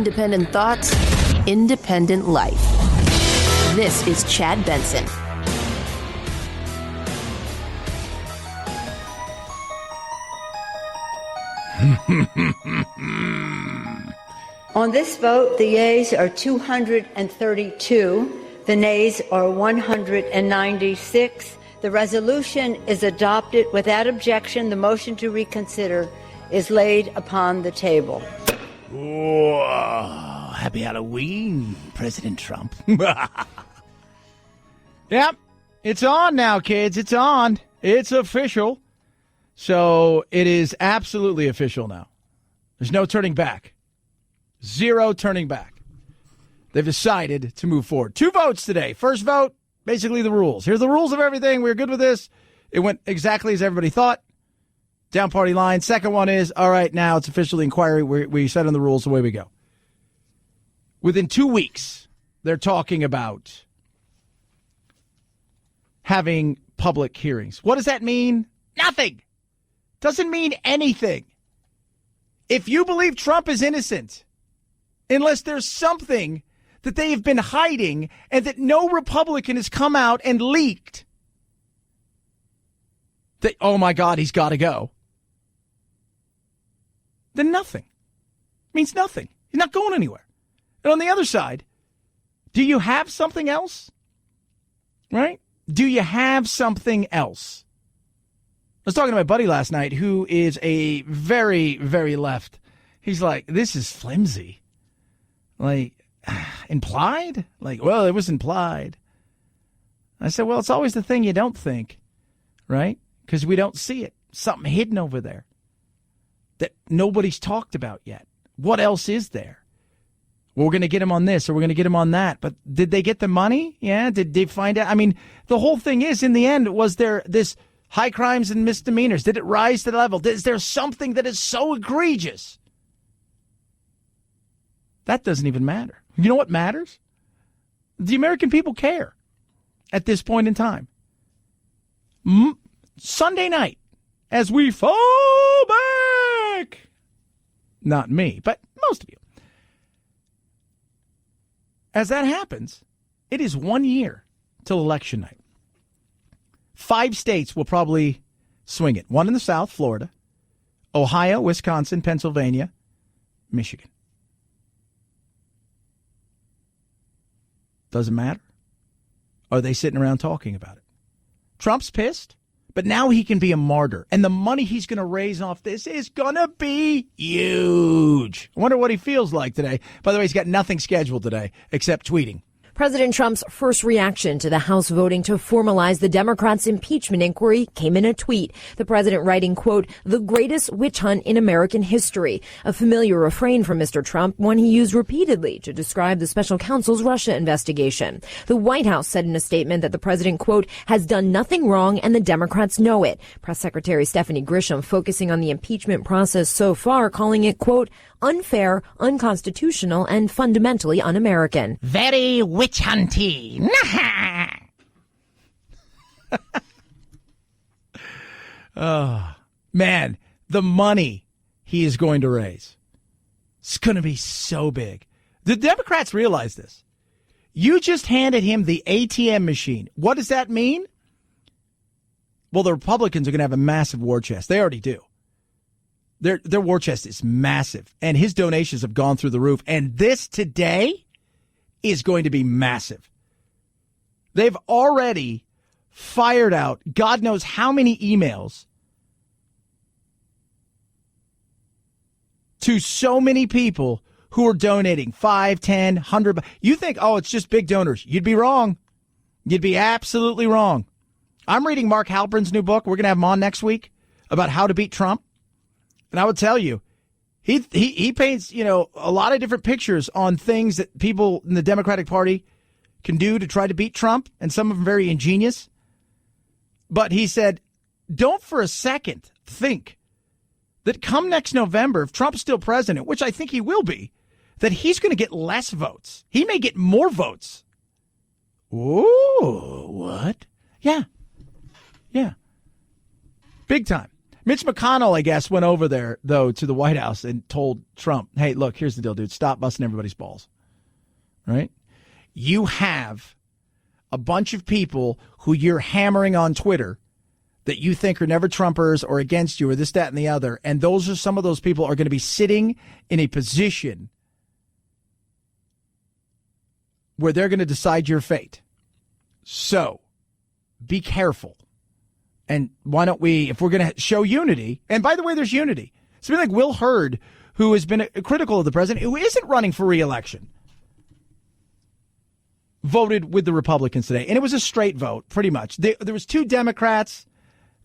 Independent thoughts, independent life. This is Chad Benson. On this vote, the yeas are 232. The nays are 196. The resolution is adopted without objection. The motion to reconsider is laid upon the table. Whoa, happy Halloween, President Trump. Yep, it's on now, kids. It's on. It's official. So it is absolutely official now. There's no turning back. Zero turning back. They've decided to move forward. 2 votes today. First vote, basically the rules. Here's the rules of everything. We're good with this. It went exactly as everybody thought. Down party line. Second one is, all right, now it's officially inquiry. We set on the rules. Away we go. Within 2 weeks, they're talking about having public hearings. What does that mean? Nothing. Doesn't mean anything. If you believe Trump is innocent, unless there's something that they have been hiding and that no Republican has come out and leaked, that, oh my God, he's got to go, then nothing. It means nothing. He's not going anywhere. And on the other side, do you have something else? Right? Do you have something else? I was talking to my buddy last night who is a very, very left. He's like, this is flimsy. Like, implied? Like, well, it was implied. I said, well, it's always the thing you don't think, right? Because we don't see it. Something hidden over there that nobody's talked about yet. What else is there? Well, we're going to get him on this or we're going to get him on that. But did they get the money? Yeah. Did they find out? I mean, the whole thing is, in the end, was there this high crimes and misdemeanors? Did it rise to the level? Is there something that is so egregious? That doesn't even matter. You know what matters? The American people care at this point in time. Sunday night, as we fall back. Not me, but most of you. As that happens, it is 1 year till election night. 5 states will probably swing it. 1 in the South, Florida, Ohio, Wisconsin, Pennsylvania, Michigan. Doesn't matter. Are they sitting around talking about it? Trump's pissed, but now he can be a martyr. And the money he's going to raise off this is going to be huge. I wonder what he feels like today. By the way, he's got nothing scheduled today except tweeting. President Trump's first reaction to the House voting to formalize the Democrats' impeachment inquiry came in a tweet. The president writing, quote, the greatest witch hunt in American history, a familiar refrain from Mr. Trump, one he used repeatedly to describe the special counsel's Russia investigation. The White House said in a statement that the president, quote, has done nothing wrong and the Democrats know it. Press Secretary Stephanie Grisham focusing on the impeachment process so far, calling it, quote, unfair, unconstitutional, and fundamentally un-American. Very witch hunty. Oh, man, the money he is going to raise. It's going to be so big. The Democrats realize this. You just handed him the ATM machine. What does that mean? Well, the Republicans are going to have a massive war chest. They already do. Their war chest is massive, and his donations have gone through the roof. And this today is going to be massive. They've already fired out God knows how many emails to so many people who are donating 5, 10, 100. You think, oh, it's just big donors. You'd be wrong. You'd be absolutely wrong. I'm reading Mark Halpern's new book. We're going to have him on next week about how to beat Trump. And I would tell you, he paints, a lot of different pictures on things that people in the Democratic Party can do to try to beat Trump, and some of them very ingenious. But he said, don't for a second think that come next November, if Trump's still president, which I think he will be, that he's going to get less votes. He may get more votes. Ooh, what? Yeah. Big time. Mitch McConnell, I guess, went over there, though, to the White House and told Trump, hey, look, here's the deal, dude. Stop busting everybody's balls. Right? You have a bunch of people who you're hammering on Twitter that you think are never Trumpers or against you or this, that, and the other. And those are some of those people are going to be sitting in a position where they're going to decide your fate. So be careful. And why don't we, if we're going to show unity, and by the way, there's unity. Somebody like Will Hurd, who has been critical of the president, who isn't running for re-election, voted with the Republicans today. And it was a straight vote, pretty much. There was 2 Democrats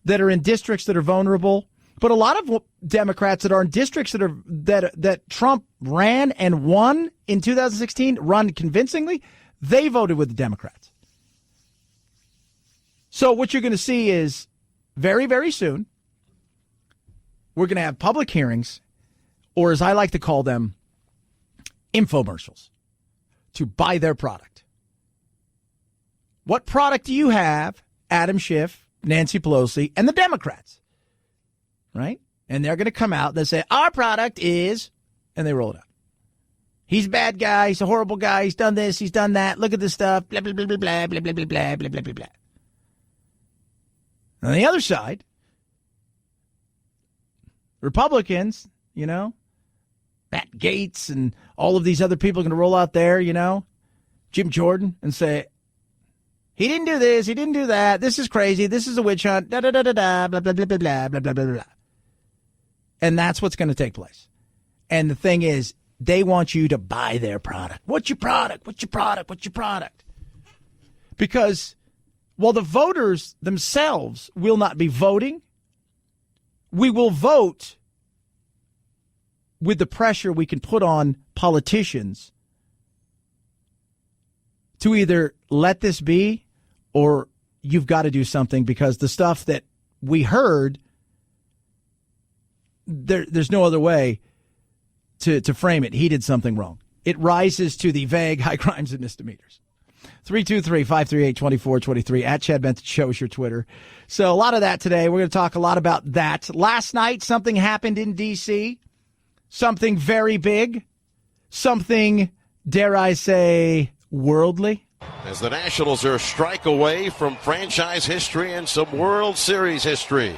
that are in districts that are vulnerable, but a lot of Democrats that are in districts that Trump ran and won in 2016, run convincingly, they voted with the Democrats. So what you're going to see is very, very soon, we're going to have public hearings, or as I like to call them, infomercials, to buy their product. What product do you have, Adam Schiff, Nancy Pelosi, and the Democrats? Right? And they're going to come out and they say, our product is, and they roll it out. He's a bad guy. He's a horrible guy. He's done this. He's done that. Look at this stuff. Blah, blah, blah, blah, blah, blah, blah, blah, blah, blah, blah, blah, blah. On the other side, Republicans, Matt Gaetz and all of these other people are going to roll out there, Jim Jordan, and say, he didn't do this, he didn't do that, this is crazy, this is a witch hunt, da da da da da, blah, blah, blah, blah, blah, blah, blah, blah, blah. And that's what's going to take place. And the thing is, they want you to buy their product. What's your product? What's your product? What's your product? Because while the voters themselves will not be voting, we will vote with the pressure we can put on politicians to either let this be or you've got to do something, because the stuff that we heard, there's no other way to frame it. He did something wrong. It rises to the vague high crimes and misdemeanors. 323-538-2423 at Chad Benson Show is your Twitter. So a lot of that today. We're going to talk a lot about that. Last night, something happened in D.C., something very big, something, dare I say, worldly. As the Nationals are a strike away from franchise history and some World Series history.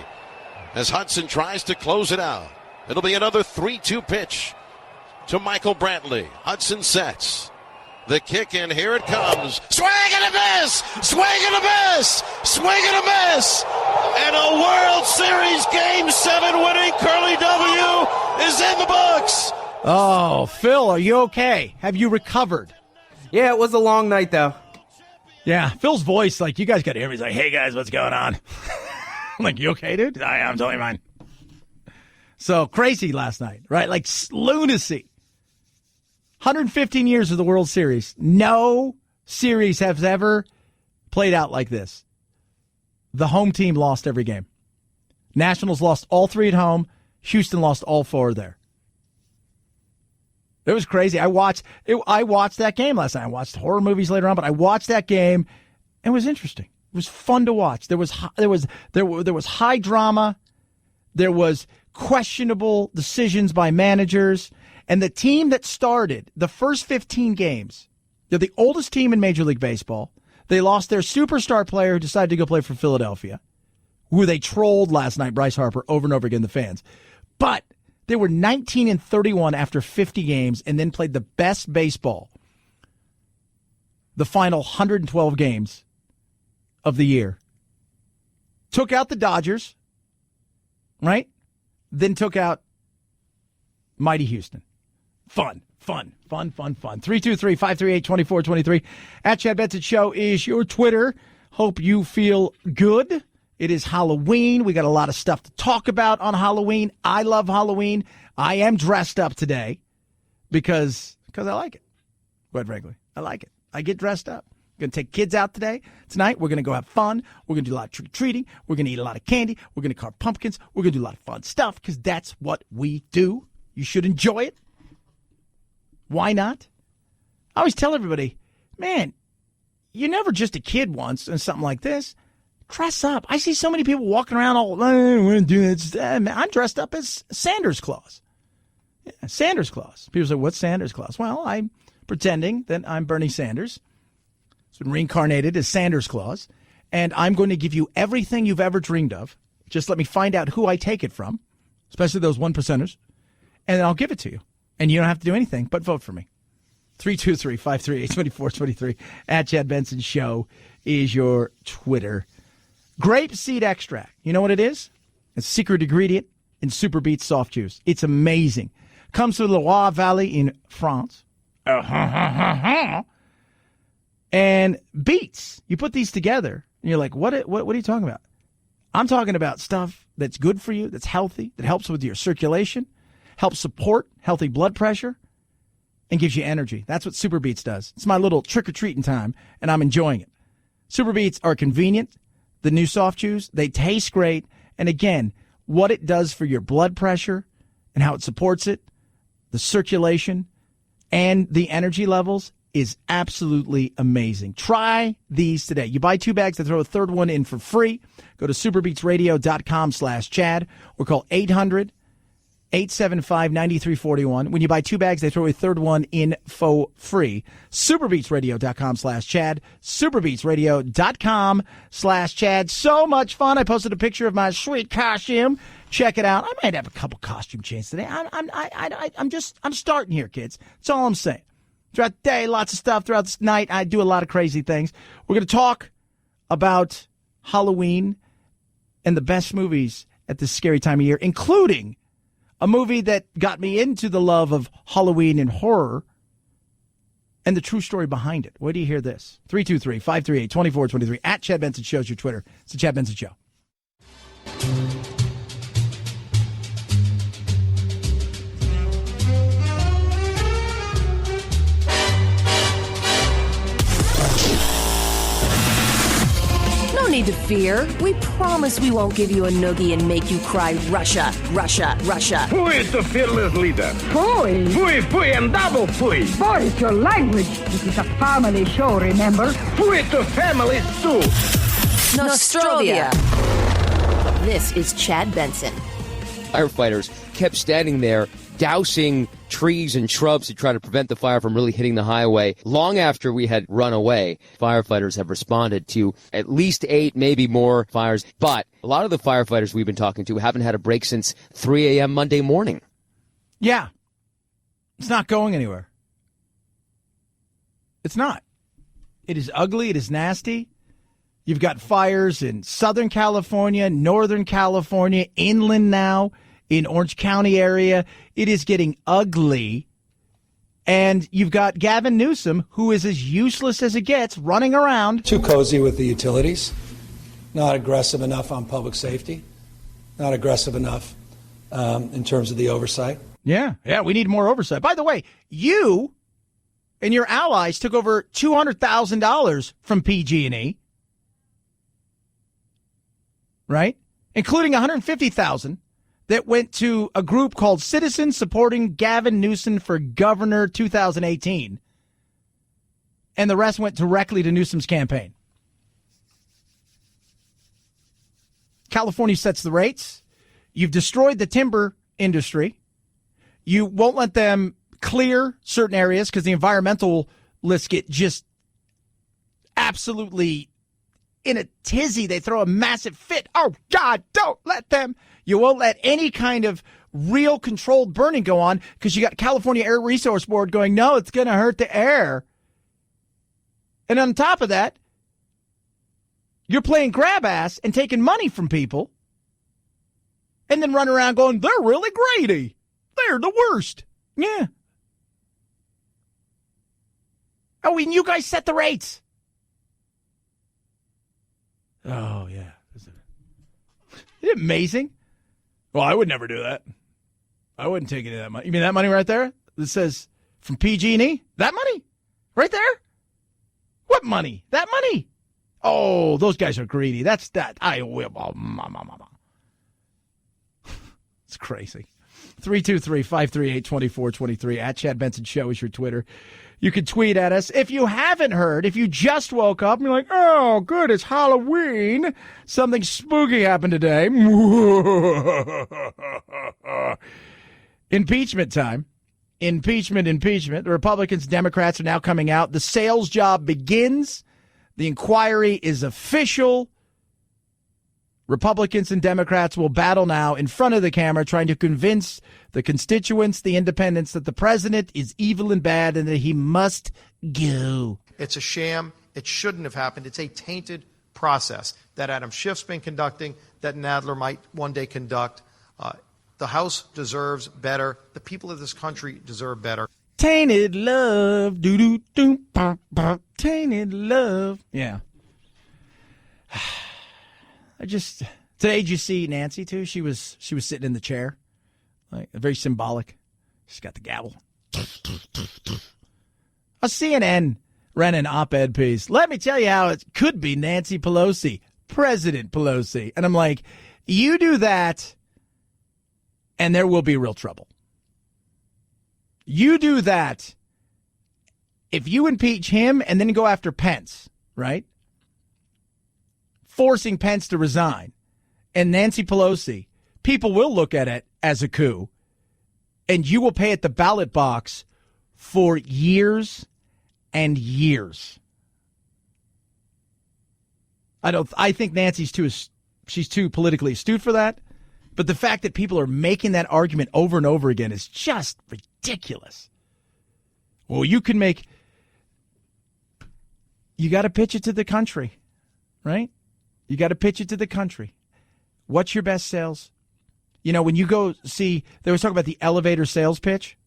As Hudson tries to close it out. It'll be another 3-2 pitch to Michael Brantley. Hudson sets. The kick in, here it comes. Swing and a miss! Swing and a miss! Swing and a miss! And a World Series Game 7 winning Curly W is in the books! Oh, Phil, are you okay? Have you recovered? Yeah, it was a long night, though. Yeah, Phil's voice, like, you guys got to hear me. He's like, hey, guys, what's going on? I'm like, you okay, dude? I'm totally fine. So, crazy last night, right? Like, lunacy. 115 years of the World Series. No series has ever played out like this. The home team lost every game. Nationals lost all 3 at home. Houston lost all 4 there. It was crazy. I watched that game last night. I watched horror movies later on, but I watched that game. It was interesting. It was fun to watch. There was high drama. There was questionable decisions by managers. And the team that started the first 15 games, they're the oldest team in Major League Baseball. They lost their superstar player who decided to go play for Philadelphia, who they trolled last night, Bryce Harper, over and over again, the fans. But they were 19-31 after 50 games and then played the best baseball the final 112 games of the year. Took out the Dodgers, right? Then took out mighty Houston. Fun. 323-538-2423. At Chad Benson Show is your Twitter. Hope you feel good. It is Halloween. We got a lot of stuff to talk about on Halloween. I love Halloween. I am dressed up today because I like it. Quite frankly, I like it. I get dressed up. Going to take kids out tonight. We're going to go have fun. We're going to do a lot of trick-or-treating. We're going to eat a lot of candy. We're going to carve pumpkins. We're going to do a lot of fun stuff because that's what we do. You should enjoy it. Why not? I always tell everybody, man, you're never just a kid once and something like this. Dress up. I see so many people walking around all, I'm dressed up as Sanders Claus. Yeah, Sanders Claus. People say, what's Sanders Claus? Well, I'm pretending that I'm Bernie Sanders. It's been reincarnated as Sanders Claus. And I'm going to give you everything you've ever dreamed of. Just let me find out who I take it from, especially those 1%ers, and then I'll give it to you. And you don't have to do anything but vote for me. 323-538-2423 at Chad Benson Show is your Twitter. Grapeseed extract. You know what it is? It's a secret ingredient in Super Beets soft juice. It's amazing. Comes from the Loire Valley in France. And beets. You put these together, and you're like, what are you talking about? I'm talking about stuff that's good for you, that's healthy, that helps with your circulation, helps support healthy blood pressure, and gives you energy. That's what Super Beets does. It's my little trick-or-treating time, and I'm enjoying it. Super Beets are convenient. The new soft chews, they taste great. And again, what it does for your blood pressure and how it supports it, the circulation, and the energy levels is absolutely amazing. Try these today. You buy 2 bags, they throw a third one in for free. Go to superbeatsradio.com/Chad or call 800-875-9341. When you buy 2 bags, they throw a third one in for free. Superbeatsradio.com/Chad. Superbeatsradio.com/Chad. So much fun. I posted a picture of my sweet costume. Check it out. I might have a couple costume changes today. I'm starting here, kids. That's all I'm saying. Throughout the day, lots of stuff. Throughout the night, I do a lot of crazy things. We're going to talk about Halloween and the best movies at this scary time of year, including a movie that got me into the love of Halloween and horror and the true story behind it. Where do you hear this? 323-538-2423 at Chad Benson Show's your Twitter. It's the Chad Benson Show. No need to fear. We promise we won't give you a noogie and make you cry Russia, Russia, Russia. Who is the fearless leader? Fooey. Fui, fui, and double fui. Boy, it's your language. This is a family show, remember? Fui to families too. Nostrovia. This is Chad Benson. Firefighters kept standing there dousing trees and shrubs to try to prevent the fire from really hitting the highway. Long after we had run away, firefighters have responded to at least 8, maybe more fires. But a lot of the firefighters we've been talking to haven't had a break since 3 a.m. Monday morning. Yeah. It's not going anywhere. It's not. It is ugly. It is nasty. You've got fires in Southern California, Northern California, inland now, in Orange County area. It is getting ugly. And you've got Gavin Newsom, who is as useless as it gets, running around. Too cozy with the utilities, not aggressive enough on public safety, not aggressive enough in terms of the oversight. Yeah, we need more oversight. By the way, you and your allies took over $200,000 from PG&E, right? Including $150,000 that went to a group called Citizens Supporting Gavin Newsom for Governor 2018. And the rest went directly to Newsom's campaign. California sets the rates. You've destroyed the timber industry. You won't let them clear certain areas because the environmentalists get just absolutely in a tizzy. They throw a massive fit. Oh, God, don't let them. You won't let any kind of real controlled burning go on because you got California Air Resource Board going, no, it's going to hurt the air. And on top of that, you're playing grab ass and taking money from people and then run around going, they're really greedy. They're the worst. Yeah. Oh, and you guys set the rates. Oh, yeah. Isn't it amazing? Well, I would never do that. I wouldn't take any of that money. You mean that money right there that says from PG&E? That money? Right there? What money? That money? Oh, those guys are greedy. That's that. I will. It's crazy. 323-538-2423. At Chad Benson Show is your Twitter. You can tweet at us. If you haven't heard, if you just woke up and you're like, oh, good, it's Halloween. Something spooky happened today. Impeachment time. Impeachment. The Republicans, Democrats are now coming out. The sales job begins. The inquiry is official. Republicans and Democrats will battle now in front of the camera, trying to convince the constituents, the independents, that the president is evil and bad and that he must go. It's a sham. It shouldn't have happened. It's a tainted process that Adam Schiff's been conducting, that Nadler might one day conduct. The House deserves better. The people of this country deserve better. Tainted love. Doo-doo-doo. Tainted love. Yeah. Today, did you see Nancy too? She was sitting in the chair, like very symbolic. She's got the gavel. A CNN ran an op-ed piece. Let me tell you how it could be Nancy Pelosi, President Pelosi. And I'm like, you do that and there will be real trouble. You do that. If you impeach him and then go after Pence, right? Forcing Pence to resign, and Nancy Pelosi, people will look at it as a coup, and you will pay at the ballot box for years and years. I think Nancy's she's too politically astute for that, but the fact that people are making that argument over and over again is just ridiculous. Well, you got to pitch it to the country, right? You got to pitch it to the country. What's your best sales? You know, when you go see, they was talking about the elevator sales pitch,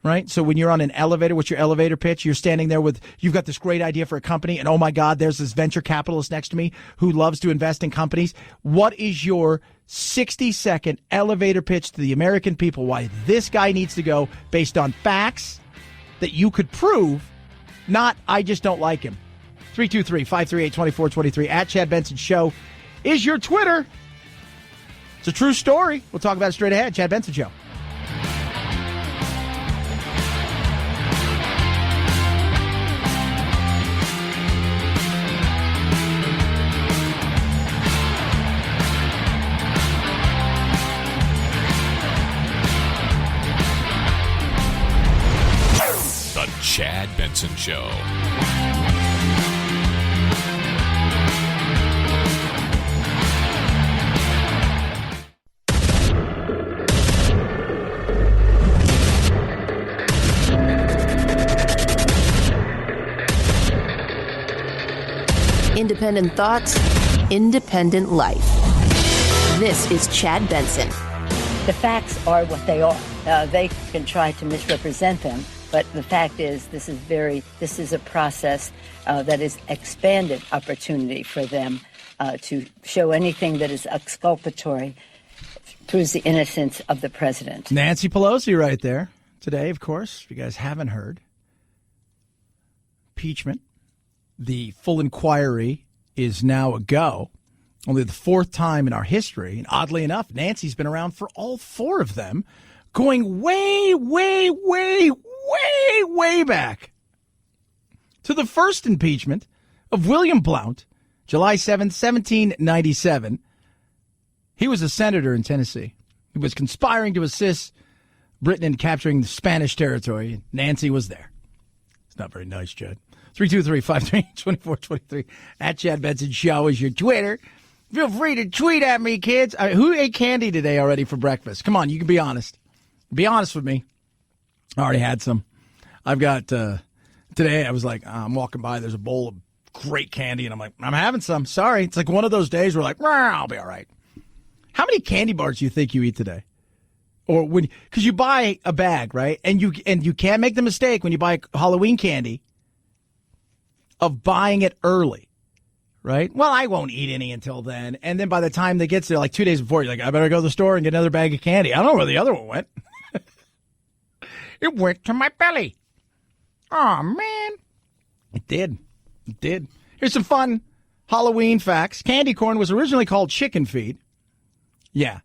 right? So when you're on an elevator, what's your elevator pitch? You're standing there you've got this great idea for a company, and oh my God, there's this venture capitalist next to me who loves to invest in companies. What is your 60-second elevator pitch to the American people why this guy needs to go based on facts that you could prove, not I just don't like him? 323-538-2423. At Chad Benson Show is your Twitter. It's a true story. We'll talk about it straight ahead. Chad Benson Show. The Chad Benson Show. Independent thoughts, independent life. This is Chad Benson. The facts are what they are. They can try to misrepresent them, but the fact is this is a process that is expanded opportunity for them to show anything that is exculpatory, proves the innocence of the president. Nancy Pelosi right there today, of course, if you guys haven't heard. Impeachment. The full inquiry is now a go. Only the fourth time in our history. And oddly enough, Nancy's been around for all four of them, going way, way, way, way, way back to the first impeachment of William Blount, July 7th, 1797. He was a senator in Tennessee. He was conspiring to assist Britain in capturing the Spanish territory. Nancy was there. It's not very nice, Chad. 323-538-2423. At Chad Benson Show is your Twitter. Feel free to tweet at me, kids. Who ate candy today already for breakfast? Come on, you can be honest. Be honest with me. I already had some. I've got, today I was like, I'm walking by, there's a bowl of great candy, and I'm like, I'm having some. Sorry. It's like one of those days where like, I'll be all right. How many candy bars do you think you eat today? Or because you buy a bag, right? And you can't make the mistake when you buy Halloween candy of buying it early, right? Well, I won't eat any until then. And then by the time they gets there, like 2 days before, you're like, I better go to the store and get another bag of candy. I don't know where the other one went. It went to my belly. Oh, man. It did. Here's some fun Halloween facts. Candy corn was originally called chicken feed. Yeah.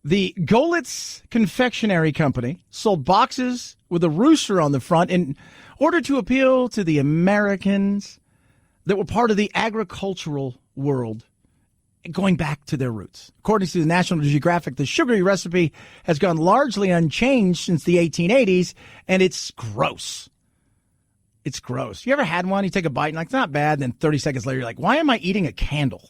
The Golitz Confectionery Company sold boxes with a rooster on the front in order to appeal to the Americans that were part of the agricultural world, going back to their roots. According to the National Geographic, the sugary recipe has gone largely unchanged since the 1880s, and it's gross. It's gross. You ever had one? You take a bite and like, it's not bad. Then 30 seconds later, you're like, why am I eating a candle?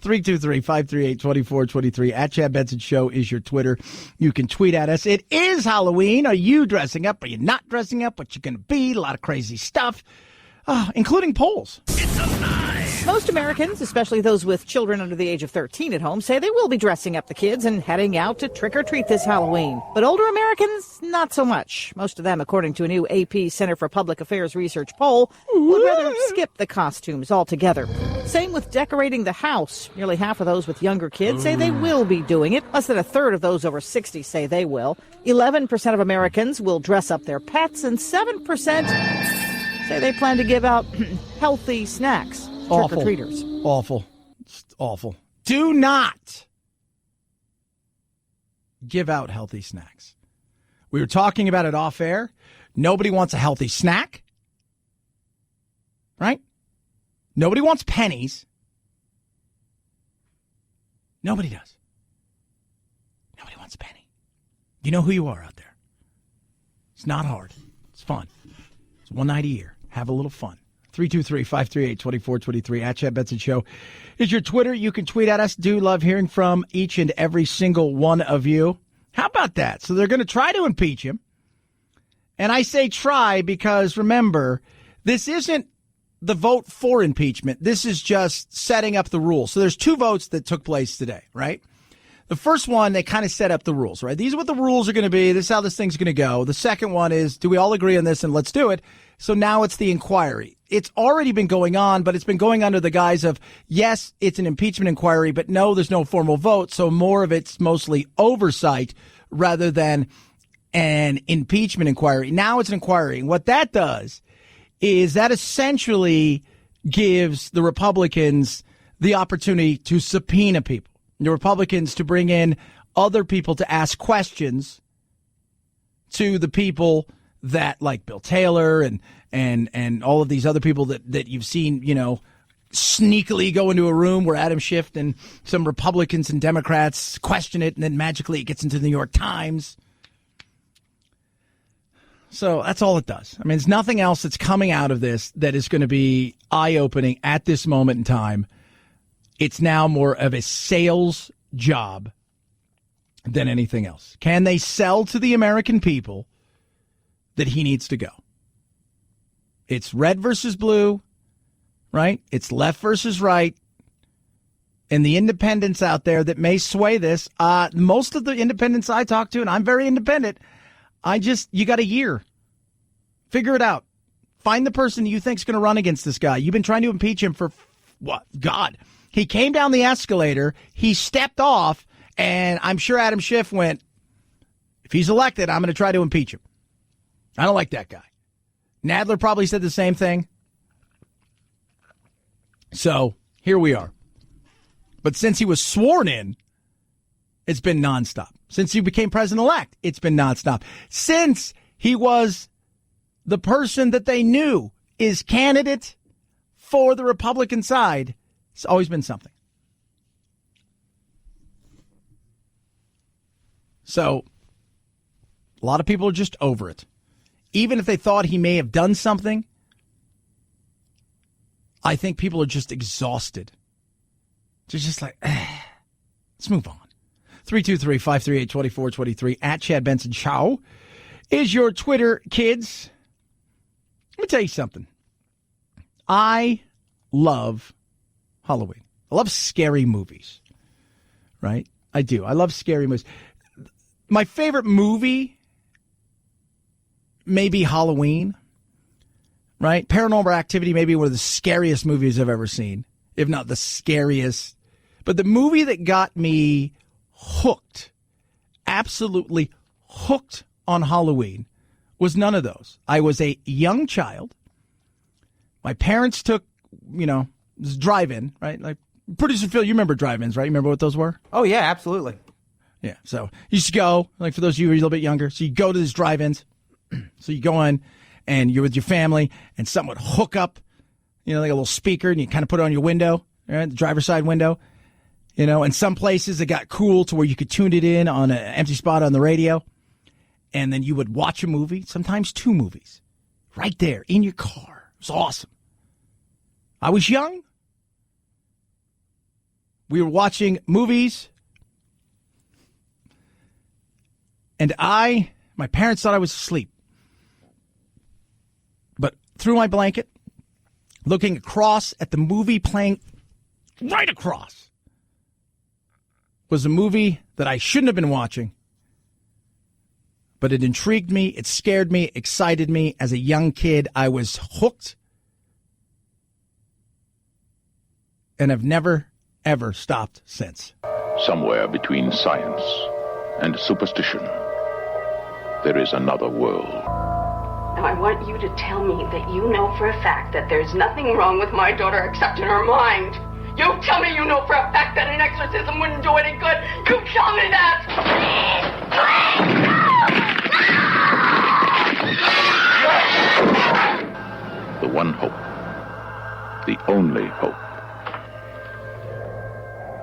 323-538-2423 at Chad Benson Show is your Twitter. You can tweet at us. It is Halloween. Are you dressing up? Are you not dressing up? What you going to be? A lot of crazy stuff, including polls. Most Americans, especially those with children under the age of 13 at home, say they will be dressing up the kids and heading out to trick-or-treat this Halloween. But older Americans, not so much. Most of them, according to a new AP Center for Public Affairs research poll, would rather skip the costumes altogether. Same with decorating the house. Nearly half of those with younger kids say they will be doing it. Less than a third of those over 60 say they will. 11% of Americans will dress up their pets, and 7% say they plan to give out healthy snacks. Awful. Trick-or-treaters. Awful. It's awful. Do not give out healthy snacks. We were talking about it off air. Nobody wants a healthy snack. Right? Nobody wants pennies. Nobody does. Nobody wants a penny. You know who you are out there. It's not hard. It's fun. It's one night a year. Have a little fun. 323-538-2423 at Chad Benson Show is your Twitter. You can tweet at us. Do love hearing from each and every single one of you. How about that? So they're going to try to impeach him. And I say try because, remember, this isn't the vote for impeachment. This is just setting up the rules. So there's two votes that took place today, right? The first one, they kind of set up the rules, right? These are what the rules are going to be. This is how this thing's going to go. The second one is, do we all agree on this and let's do it? So now it's the inquiry. It's already been going on, but it's been going under the guise of, yes, it's an impeachment inquiry, but no, there's no formal vote. So more of it's mostly oversight rather than an impeachment inquiry. Now it's an inquiry. And what that does is that essentially gives the Republicans the opportunity to subpoena people, the Republicans to bring in other people to ask questions to the people that, like Bill Taylor and all of these other people that you've seen, you know, sneakily go into a room where Adam Schiff and some Republicans and Democrats question it, and then magically it gets into the New York Times. So that's all it does. I mean, there's nothing else that's coming out of this that is going to be eye-opening at this moment in time. It's now more of a sales job than anything else. Can they sell to the American people that he needs to go? It's red versus blue, right? It's left versus right. And the independents out there that may sway this, most of the independents I talk to, and I'm very independent, you got a year. Figure it out. Find the person you think is going to run against this guy. You've been trying to impeach him for what? God. He came down the escalator, he stepped off, and I'm sure Adam Schiff went, if he's elected, I'm going to try to impeach him. I don't like that guy. Nadler probably said the same thing. So here we are. But since he was sworn in, it's been nonstop. Since he became president-elect, it's been nonstop. Since he was the person that they knew is candidate for the Republican side, it's always been something. So a lot of people are just over it. Even if they thought he may have done something, I think people are just exhausted. They're just like, let's move on. 323-538-2423 at Chad Benson Show is your Twitter, kids. Let me tell you something. I love Halloween. I love scary movies, right? I do. I love scary movies. My favorite movie may be Halloween, right? Paranormal Activity may be one of the scariest movies I've ever seen, if not the scariest. But the movie that got me hooked, absolutely hooked on Halloween, was none of those. I was a young child. My parents took, it was drive-in, right? Like Producer Phil, you remember drive-ins, right? You remember what those were? Oh, yeah, absolutely. Yeah, so you used to go, like for those of you who are a little bit younger, so you go to these drive-ins. So you go in, and you're with your family, and someone would hook up, like a little speaker, and you kind of put it on your window, right, the driver's side window. In some places it got cool to where you could tune it in on an empty spot on the radio, and then you would watch a movie, sometimes 2 movies, right there in your car. It was awesome. I was young. We were watching movies, and my parents thought I was asleep. But through my blanket, looking across at the movie playing right across, was a movie that I shouldn't have been watching. But it intrigued me, it scared me, excited me. As a young kid, I was hooked. And I've never, ever stopped since. Somewhere between science and superstition, there is another world. Now, I want you to tell me that you know for a fact that there's nothing wrong with my daughter except in her mind. You tell me you know for a fact that an exorcism wouldn't do any good. You tell me that! The one hope. The only hope.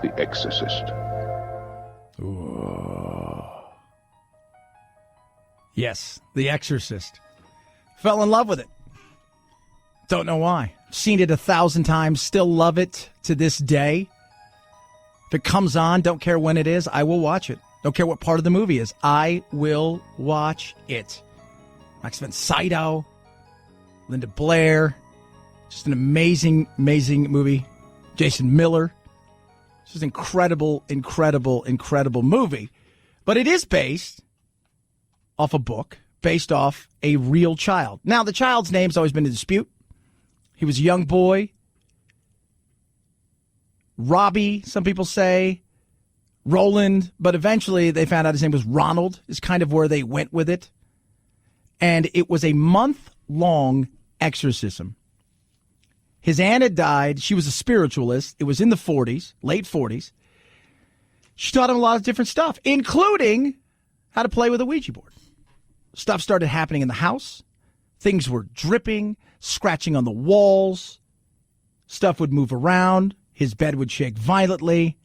The Exorcist. Ooh. Yes, The Exorcist. Fell in love with it. Don't know why. Seen it 1,000 times. Still love it to this day. If it comes on, don't care when it is, I will watch it. Don't care what part of the movie is. I will watch it. Max von Sydow, Linda Blair. Just an amazing, amazing movie. Jason Miller. Just incredible, incredible, incredible movie. But it is based off a book, based off a real child. Now, the child's name's always been in dispute. He was a young boy. Robbie, some people say. Roland. But eventually they found out his name was Ronald, is kind of where they went with it. And it was a month-long exorcism. His aunt had died. She was a spiritualist. It was in the 40s, late 40s. She taught him a lot of different stuff, including how to play with a Ouija board. Stuff started happening in the house. Things were dripping, scratching on the walls. Stuff would move around. His bed would shake violently.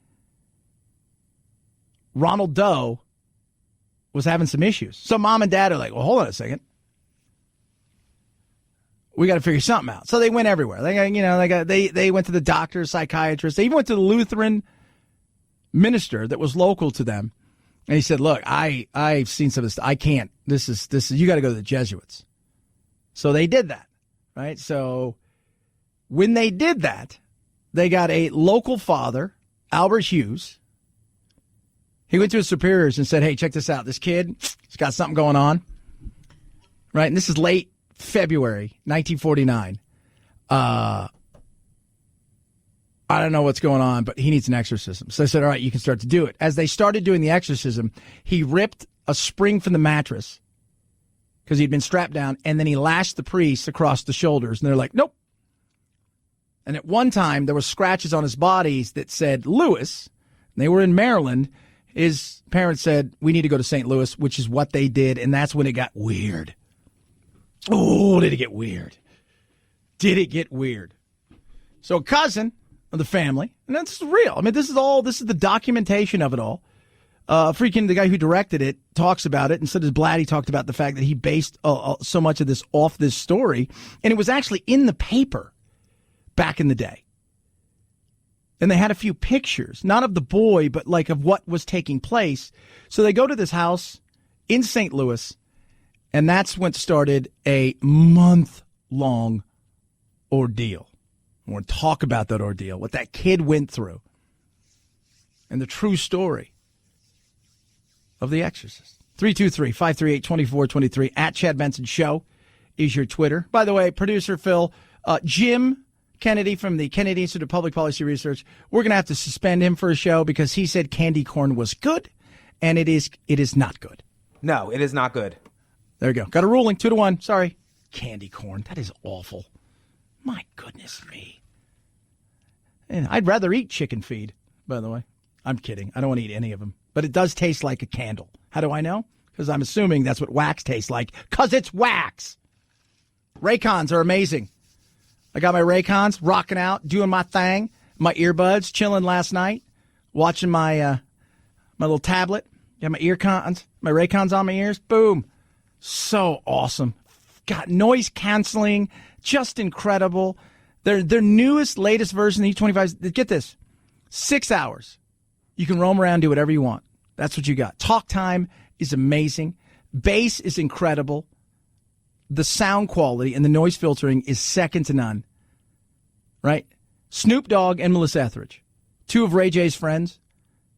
Ronald Doe was having some issues. So mom and dad are like, well, hold on a second. We got to figure something out. So they went everywhere. They went to the doctor, psychiatrist. They even went to the Lutheran minister that was local to them. And he said, look, I've seen some of this. I can't. This is, you got to go to the Jesuits. So they did that, right? So when they did that, they got a local father, Albert Hughes. He went to his superiors and said, hey, check this out. This kid, he's got something going on, right? And this is late February 1949. I don't know what's going on, but he needs an exorcism. So they said, all right, you can start to do it. As they started doing the exorcism, he ripped a spring from the mattress because he'd been strapped down, and then he lashed the priest across the shoulders. And they're like, nope. And at one time, there were scratches on his bodies that said Lewis. They were in Maryland. His parents said, we need to go to St. Louis, which is what they did, and that's when it got weird. Oh, did it get weird? Did it get weird? So a cousin of the family, and that's real. I mean, this is the documentation of it all. The guy who directed it talks about it, and so does Blatty talked about the fact that he based so much of this off this story, and it was actually in the paper back in the day. And they had a few pictures, not of the boy, but like of what was taking place. So they go to this house in St. Louis, and that's when started a month-long ordeal. I want to talk about that ordeal, what that kid went through, and the true story of The Exorcist. 323-538-2423 at Chad Benson Show is your Twitter. By the way, producer Phil, Jim Kennedy from the Kennedy Institute of Public Policy Research, we're going to have to suspend him for a show because he said candy corn was good, and it is not good. No, it is not good. There you go. Got a ruling, 2-1. Sorry. Candy corn. That is awful. My goodness me. And I'd rather eat chicken feed, by the way. I'm kidding. I don't want to eat any of them. But it does taste like a candle. How do I know? Because I'm assuming that's what wax tastes like. Because it's wax. Raycons are amazing. I got my Raycons, rocking out, doing my thing. My earbuds, chilling last night, watching my my little tablet. Got my earcons, my Raycons on my ears. Boom. So awesome. Got noise canceling. Just incredible. Their newest, latest version, the E25, get this, 6 hours. You can roam around, do whatever you want. That's what you got. Talk time is amazing. Bass is incredible. The sound quality and the noise filtering is second to none. Right? Snoop Dogg and Melissa Etheridge, two of Ray J's friends,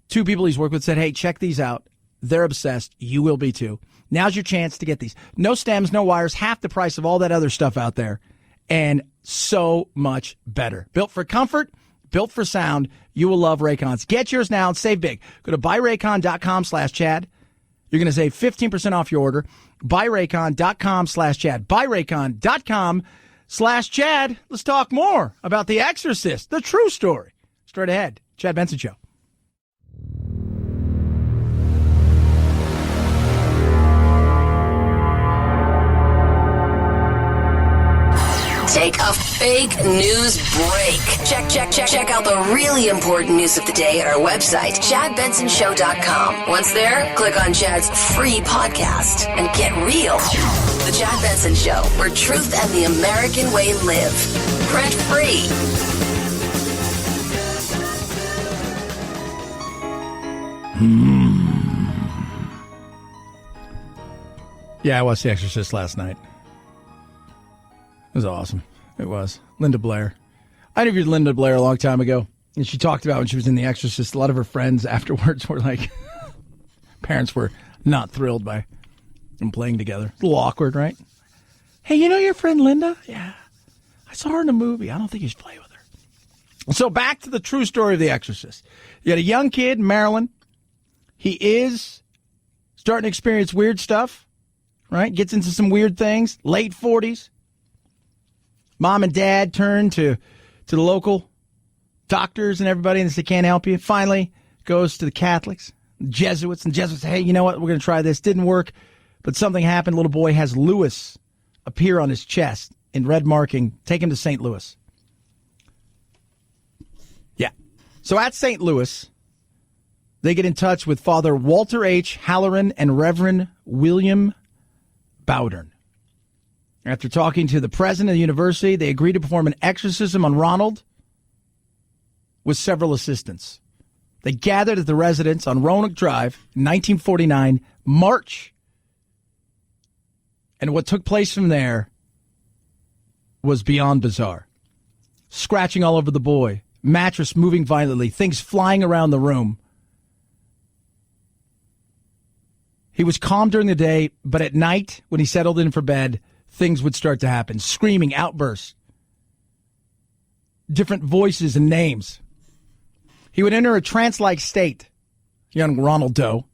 two people he's worked with, said, hey, check these out. They're obsessed. You will be too. Now's your chance to get these. No stems, no wires, half the price of all that other stuff out there. And so much better. Built for comfort, built for sound. You will love Raycons. Get yours now and save big. Go to buyraycon.com/Chad. You're going to save 15% off your order. Buyraycon.com/Chad. Buyraycon.com/Chad. Let's talk more about The Exorcist, the true story. Straight ahead. Chad Benson Show. Take a fake news break. Check out the really important news of the day at our website, ChadBensonShow.com. Once there, click on Chad's free podcast and get real. The Chad Benson Show, where truth and the American way live. Rent free. Yeah, I watched The Exorcist last night. It was awesome. It was. Linda Blair. I interviewed Linda Blair a long time ago, and she talked about when she was in The Exorcist, a lot of her friends afterwards were like, parents were not thrilled by them playing together. A little awkward, right? Hey, you know your friend Linda? Yeah. I saw her in a movie. I don't think you should play with her. So back to the true story of The Exorcist. You got a young kid, Maryland. He is starting to experience weird stuff, right? Gets into some weird things. Late 40s. Mom and dad turn to the local doctors and everybody and they say, can't help you. Finally goes to the Catholics, the Jesuits, and the Jesuits say, hey, you know what? We're going to try this. Didn't work, but something happened. Little boy has Lewis appear on his chest in red marking. Take him to St. Louis. Yeah. So at St. Louis, they get in touch with Father Walter H. Halloran and Reverend William Bowdern. After talking to the president of the university, they agreed to perform an exorcism on Ronald with several assistants. They gathered at the residence on Roanoke Drive in 1949, March. And what took place from there was beyond bizarre. Scratching all over the boy, mattress moving violently, things flying around the room. He was calm during the day, but at night, when he settled in for bed, things would start to happen. Screaming, outbursts, different voices and names. He would enter a trance-like state, young Ronald Doe,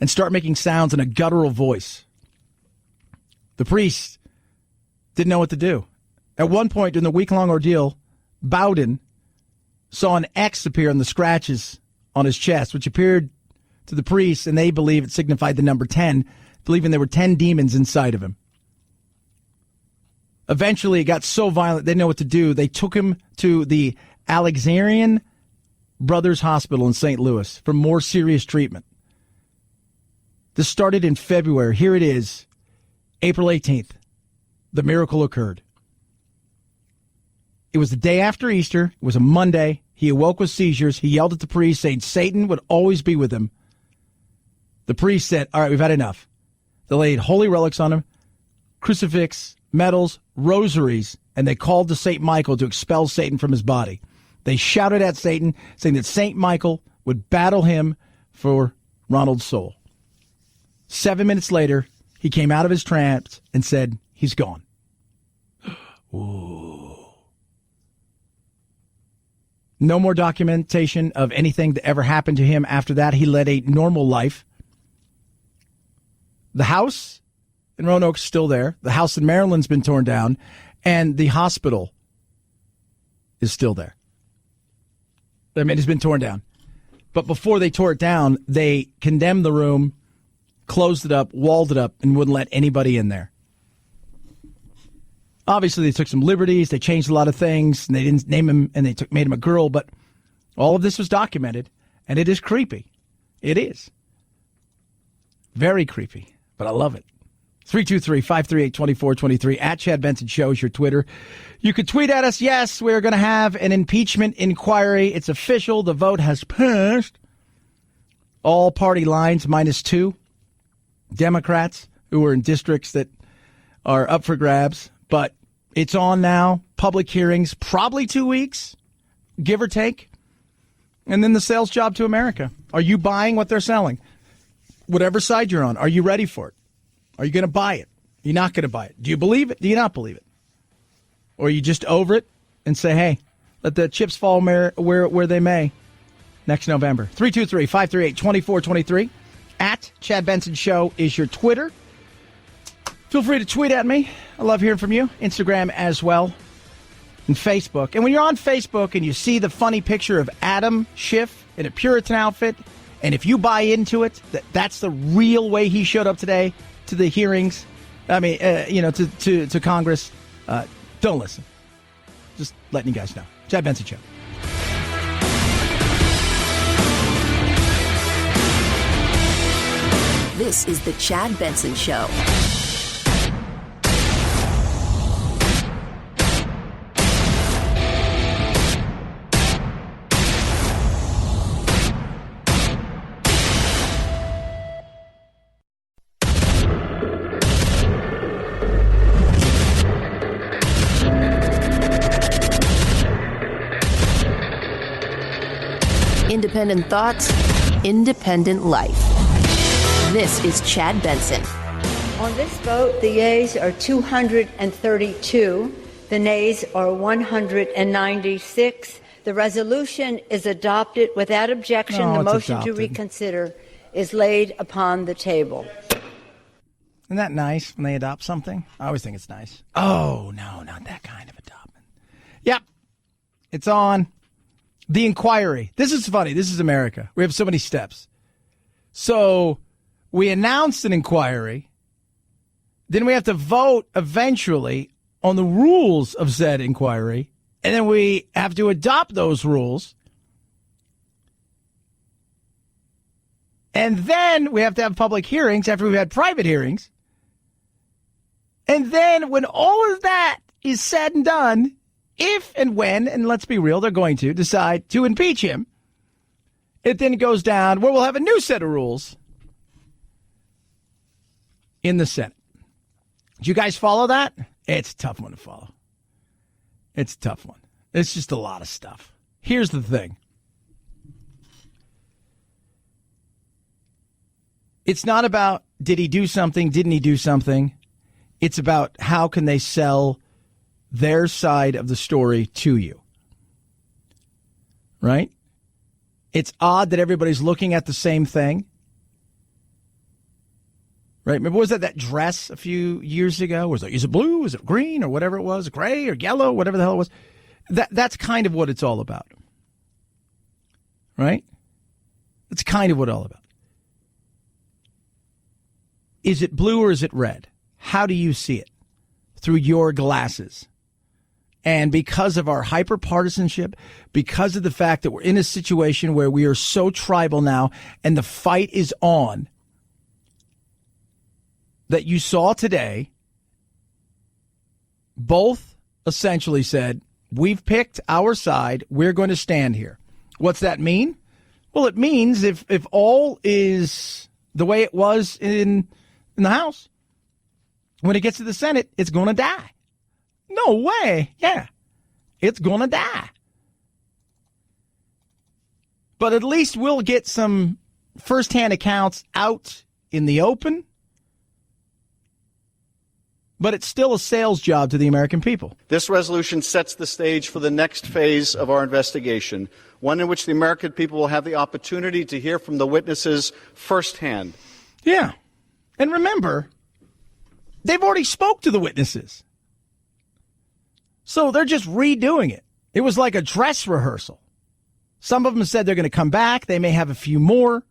and start making sounds in a guttural voice. The priest didn't know what to do. At one point during the week-long ordeal, Bowden saw an X appear on the scratches on his chest, which appeared to the priest, and they believe it signified the number 10, believing there were 10 demons inside of him. Eventually, it got so violent, they didn't know what to do. They took him to the Alexandrian Brothers Hospital in St. Louis for more serious treatment. This started in February. Here it is, April 18th. The miracle occurred. It was the day after Easter. It was a Monday. He awoke with seizures. He yelled at the priest, saying Satan would always be with him. The priest said, all right, we've had enough. They laid holy relics on him, crucifix, medals, rosaries, and they called to St. Michael to expel Satan from his body. They shouted at Satan, saying that St. Michael would battle him for Ronald's soul. 7 minutes later, he came out of his trance and said, he's gone. Ooh. No more documentation of anything that ever happened to him after that. He led a normal life. The house in Roanoke's still there. The house in Maryland's been torn down. And the hospital is still there. I mean, it's been torn down. But before they tore it down, they condemned the room, closed it up, walled it up, and wouldn't let anybody in there. Obviously, they took some liberties. They changed a lot of things, and they didn't name him, and they made him a girl. But all of this was documented, and it is creepy. It is. Very creepy, but I love it. 323-538-2423. At Chad Benson Show is your Twitter. You could tweet at us. Yes, we're going to have an impeachment inquiry. It's official. The vote has passed. All party lines -2. Democrats who are in districts that are up for grabs. But it's on now. Public hearings, probably 2 weeks, give or take. And then the sales job to America. Are you buying what they're selling? Whatever side you're on, are you ready for it? Are you going to buy it? You're not going to buy it. Do you believe it? Do you not believe it? Or are you just over it and say, hey, let the chips fall where they may next November? 323-538-2423. At Chad Benson Show is your Twitter. Feel free to tweet at me. I love hearing from you. Instagram as well. And Facebook. And when you're on Facebook and you see the funny picture of Adam Schiff in a Puritan outfit, and if you buy into it, that's the real way he showed up today to the hearings, to Congress, don't listen. Just letting you guys know. Chad Benson Show. This is the Chad Benson Show. Independent thoughts, independent life. This is Chad Benson. On this vote, the yeas are 232. The nays are 196. The resolution is adopted without objection. No, the it's motion adopted. to reconsider is laid upon the table. Isn't that nice when they adopt something? I always think it's nice. Oh, no, not that kind of adoption. Yep. It's on. The inquiry. This is funny. This is America. We have so many steps. So we announced an inquiry. Then we have to vote eventually on the rules of said inquiry. And then we have to adopt those rules. And then we have to have public hearings after we've had private hearings. And then when all of that is said and done, if and when, and let's be real, they're going to decide to impeach him, it then goes down where we'll have a new set of rules in the Senate. Do you guys follow that? It's a tough one to follow. It's a tough one. It's just a lot of stuff. Here's the thing. It's not about did he do something, didn't he do something. It's about how can they sell their side of the story to you. Right? It's odd that everybody's looking at the same thing. Right? Remember, was that dress a few years ago? Was it, is it blue? Is it green? Or whatever it was? Gray or yellow? Whatever the hell it was. That's kind of what it's all about. Right? That's kind of what it's all about. Is it blue or is it red? How do you see it? Through your glasses. And because of our hyper-partisanship, because of the fact that we're in a situation where we are so tribal now and the fight is on, that you saw today, both essentially said, we've picked our side, we're going to stand here. What's that mean? Well, it means if all is the way it was in the House, when it gets to the Senate, it's going to die. No way. Yeah. It's going to die. But at least we'll get some firsthand accounts out in the open. But it's still a sales job to the American people. This resolution sets the stage for the next phase of our investigation, one in which the American people will have the opportunity to hear from the witnesses firsthand. Yeah. And remember, they've already spoke to the witnesses. So they're just redoing it. It was like a dress rehearsal. Some of them said they're going to come back. They may have a few more.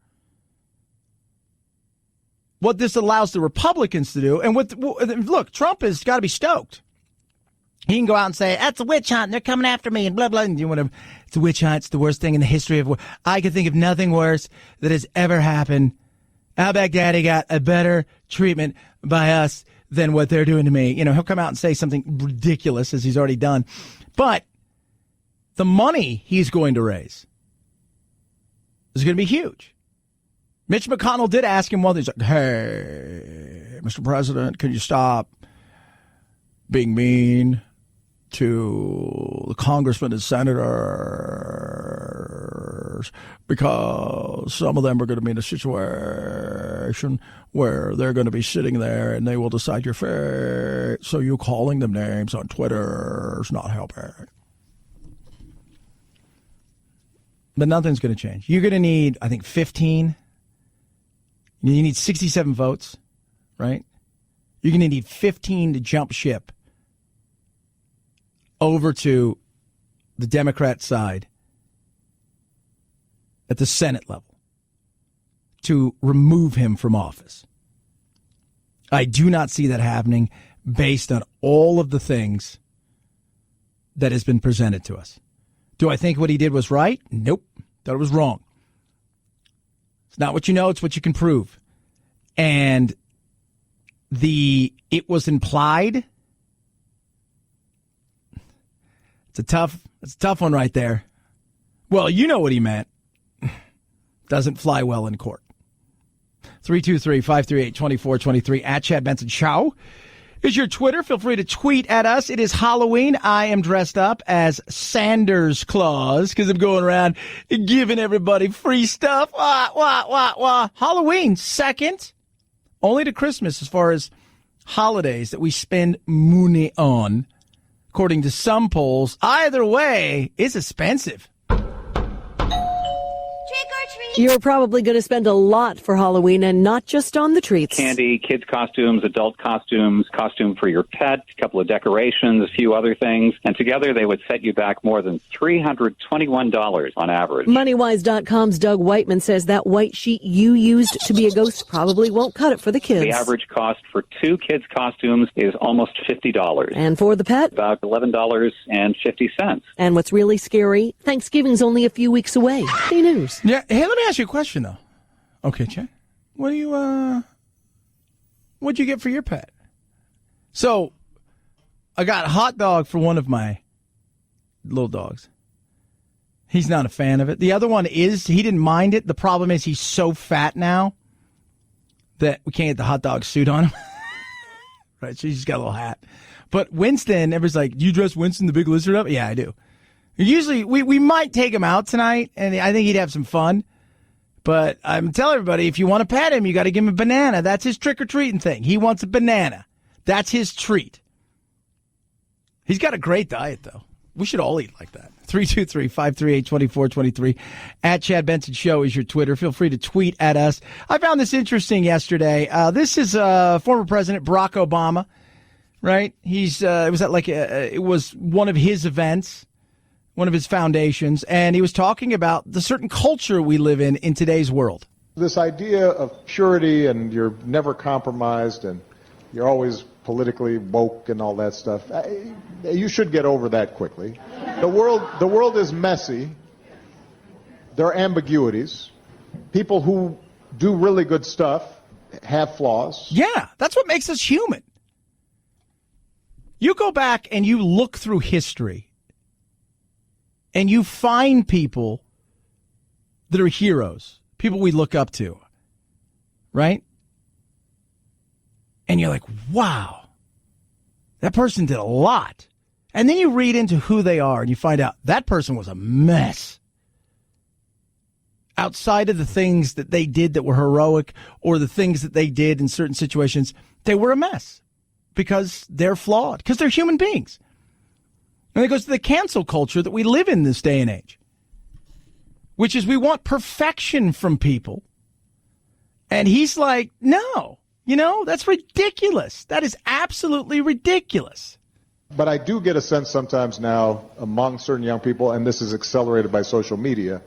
What this allows the Republicans to do, and look, Trump has got to be stoked. He can go out and say, that's a witch hunt, and they're coming after me, and blah, blah, and do whatever. It's a witch hunt. It's the worst thing in the history of war. I can think of nothing worse that has ever happened. Al-Baghdadi got a better treatment by us than what they're doing to me. He'll come out and say something ridiculous, as he's already done. But the money he's going to raise is going to be huge. Mitch McConnell did ask him he's like, hey, Mr. President, can you stop being mean to the congressmen and senators, because some of them are going to be in a situation where they're going to be sitting there and they will decide your fate. So you calling them names on Twitter is not helping. But nothing's going to change. You're going to need, I think, 15. You need 67 votes, right? You're going to need 15 to jump ship over to the Democrat side at the Senate level to remove him from office. I do not see that happening based on all of the things that has been presented to us. Do I think what he did was right? Nope. Thought it was wrong. It's not what you know, it's what you can prove. And it was implied. It's a tough one right there. Well, you know what he meant. Doesn't fly well in court. 323-538-2423 at Chad Benson Show is your Twitter. Feel free to tweet at us. It is Halloween. I am dressed up as Sanders Claus because I'm going around giving everybody free stuff. Halloween, second, only to Christmas as far as holidays that we spend money on. According to some polls, either way, it's expensive. You're probably going to spend a lot for Halloween, and not just on the treats. Candy, kids' costumes, adult costumes, costume for your pet, a couple of decorations, a few other things. And together they would set you back more than $321 on average. MoneyWise.com's Doug Whiteman says that white sheet you used to be a ghost probably won't cut it for the kids. The average cost for 2 kids' costumes is almost $50. And for the pet? About $11.50. And what's really scary, Thanksgiving's only a few weeks away. Hey, news. Yeah. Hey, let me ask you a question, though. Okay, Chad. What'd you get for your pet? So, I got a hot dog for one of my little dogs. He's not a fan of it. The other one he didn't mind it. The problem is he's so fat now that we can't get the hot dog suit on him. Right, so he's just got a little hat. But Winston, everybody's like, do you dress Winston the Big Lizard up? Yeah, I do. Usually, we might take him out tonight, and I think he'd have some fun. But I'm telling everybody, if you want to pet him, you got to give him a banana. That's his trick-or-treating thing. He wants a banana. That's his treat. He's got a great diet, though. We should all eat like that. 323-538-2423. At Chad Benson Show is your Twitter. Feel free to tweet at us. I found this interesting yesterday. This is former President Barack Obama, right? It was one of his events, one of his foundations, and he was talking about the certain culture we live in today's world. This idea of purity and you're never compromised and you're always politically woke and all that stuff, you should get over that quickly. The world is messy. There are ambiguities. People who do really good stuff have flaws. Yeah, that's what makes us human. You go back and you look through history, and you find people that are heroes, people we look up to, right? And you're like, wow, that person did a lot. And then you read into who they are and you find out that person was a mess. Outside of the things that they did that were heroic or the things that they did in certain situations, they were a mess because they're flawed, because they're human beings. And it goes to the cancel culture that we live in this day and age, which is we want perfection from people. And he's like, no, that's ridiculous. That is absolutely ridiculous. But I do get a sense sometimes now among certain young people, and this is accelerated by social media,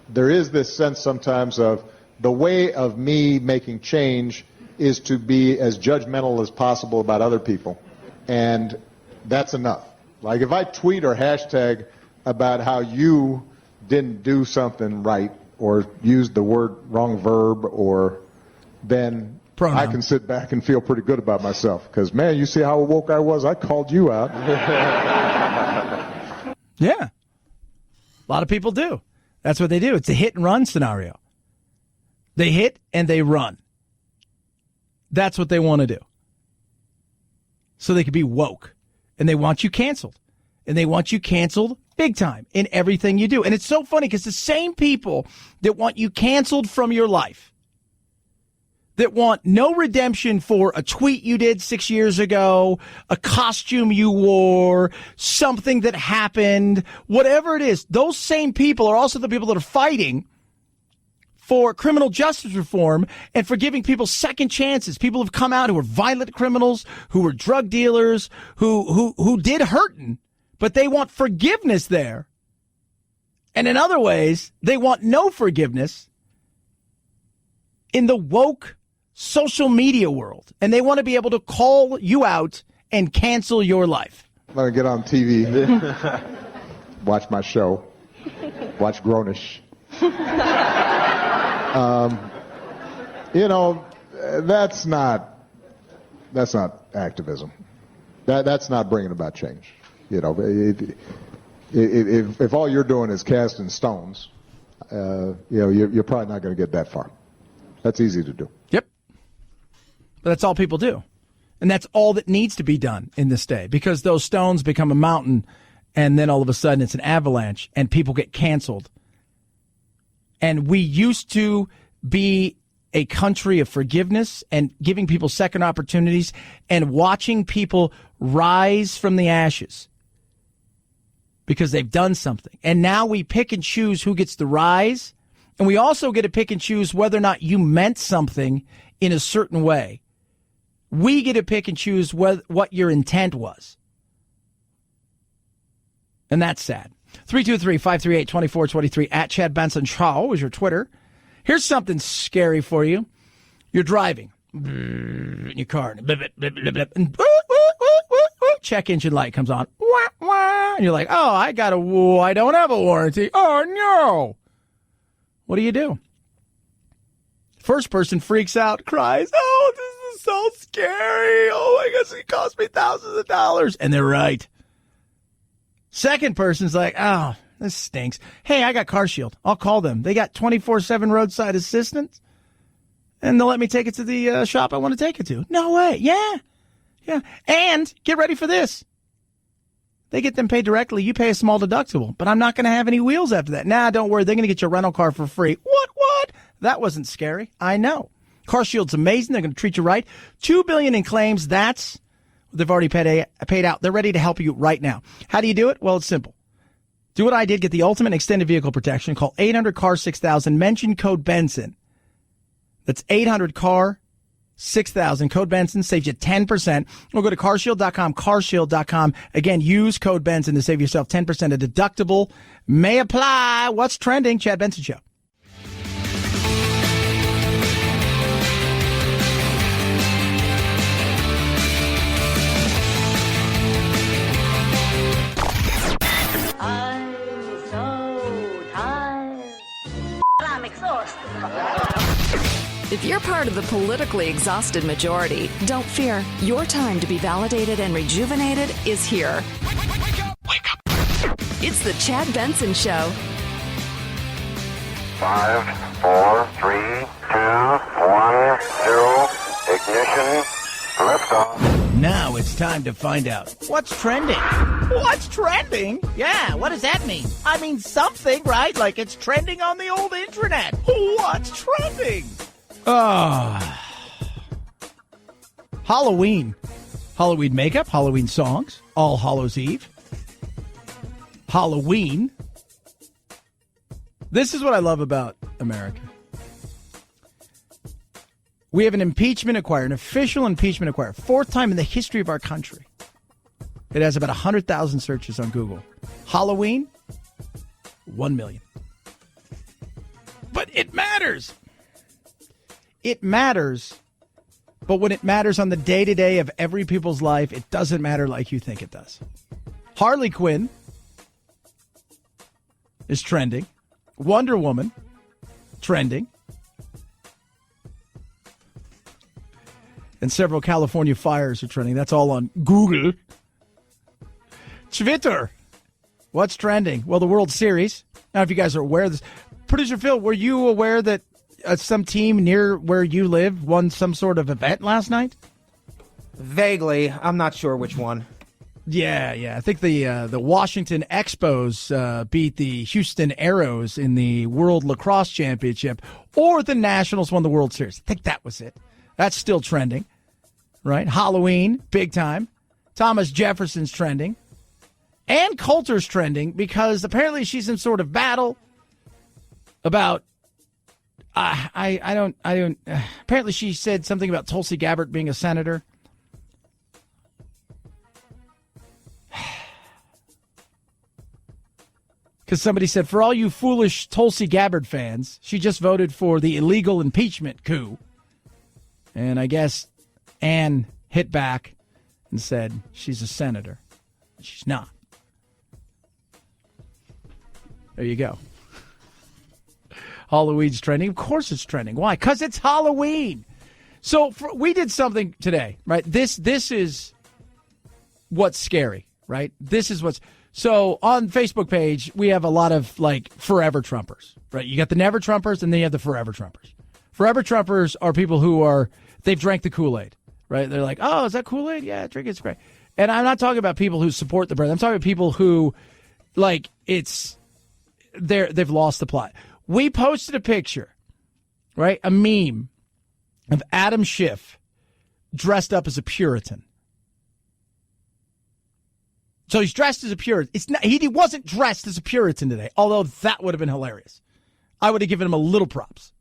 there is this sense sometimes of the way of me making change is to be as judgmental as possible about other people. And that's enough. Like if I tweet or hashtag about how you didn't do something right or used the wrong verb, or then pronoun, I can sit back and feel pretty good about myself. Because, man, you see how woke I was? I called you out. Yeah. A lot of people do. That's what they do. It's a hit and run scenario. They hit and they run. That's what they want to do. So they can be woke. And they want you canceled. And they want you canceled big time in everything you do. And it's so funny because the same people that want you canceled from your life, that want no redemption for a tweet you did 6 years ago, a costume you wore, something that happened, whatever it is, those same people are also the people that are fighting for criminal justice reform and for giving people second chances. People have come out who are violent criminals, who were drug dealers, who did hurting, but they want forgiveness there. And in other ways, they want no forgiveness in the woke social media world. And they want to be able to call you out and cancel your life. Let me get on TV, watch my show, watch Grownish. That's not activism. That's not bringing about change. If all you're doing is casting stones, you're probably not going to get that far. That's easy to do. Yep. But that's all people do. And that's all that needs to be done in this day, because those stones become a mountain and then all of a sudden it's an avalanche and people get canceled. And we used to be a country of forgiveness and giving people second opportunities and watching people rise from the ashes because they've done something. And now we pick and choose who gets the rise. And we also get to pick and choose whether or not you meant something in a certain way. We get to pick and choose what your intent was. And that's sad. 323-538-2423 at Chad Benson Show is your Twitter. Here's something scary for you. You're driving in your car, and check engine light comes on. And you're like, oh, I don't have a warranty. Oh, no. What do? First person freaks out, cries, oh, this is so scary. Oh, my gosh, it cost me thousands of dollars. And they're right. Second person's like, oh, this stinks. Hey, I got CarShield. I'll call them. They got 24/7 roadside assistance, and they'll let me take it to the shop I want to take it to. No way. Yeah. And get ready for this. They get them paid directly. You pay a small deductible, but I'm not going to have any wheels after that. Nah, don't worry. They're going to get your rental car for free. What? That wasn't scary. I know. CarShield's amazing. They're going to treat you right. $2 billion in claims. That's what they've already paid out. They're ready to help you right now. How do you do it? Well, it's simple. Do what I did. Get the ultimate extended vehicle protection. Call 800-CAR-6000. Mention code Benson. That's 800-CAR-6000. Code Benson saves you 10%. Or go to carshield.com, carshield.com. Again, use code Benson to save yourself 10%. A deductible may apply. What's trending? Chad Benson Show. If you're part of the politically exhausted majority, don't fear. Your time to be validated and rejuvenated is here. Wake up. It's the Chad Benson Show. 5, 4, 3, 2, 1, 0, ignition, liftoff. Now it's time to find out what's trending. What's trending? Yeah, what does that mean? I mean something, right? Like it's trending on the old internet. What's trending? Halloween. Halloween makeup, Halloween songs, All Hallows Eve. Halloween. This is what I love about America. We have an impeachment inquiry, an official impeachment inquiry, fourth time in the history of our country. It has about 100,000 searches on Google. Halloween, 1 million. But it matters. It matters. But when it matters on the day-to-day of every people's life, it doesn't matter like you think it does. Harley Quinn is trending. Wonder Woman, trending. And several California fires are trending. That's all on Google. Twitter. What's trending? Well, the World Series. Now, if you guys are aware of this. Producer Phil, were you aware that some team near where you live won some sort of event last night? Vaguely. I'm not sure which one. Yeah. I think the Washington Expos beat the Houston Aeros in the World Lacrosse Championship, or the Nationals won the World Series. I think that was it. That's still trending, right? Halloween, big time. Thomas Jefferson's trending. Ann Coulter's trending because apparently she's in sort of battle about apparently she said something about Tulsi Gabbard being a senator. Because somebody said, for all you foolish Tulsi Gabbard fans, she just voted for the illegal impeachment coup. And I guess Ann hit back and said she's a senator. She's not. There you go. Halloween's trending. Of course it's trending. Why? Because it's Halloween. So we did something today, right? This is what's scary, right? This is what's... So on Facebook page, we have a lot of, like, forever Trumpers, right? You got the never Trumpers, and then you have the forever Trumpers. Forever Trumpers are people who are... They've drank the Kool-Aid, right? They're like, oh, is that Kool-Aid? Yeah, drink it. It's great. And I'm not talking about people who support the brand. I'm talking about people who, like, they've lost the plot. We posted a picture, right? A meme of Adam Schiff dressed up as a Puritan. So he's dressed as a Puritan. He wasn't dressed as a Puritan today, although that would have been hilarious. I would have given him a little props.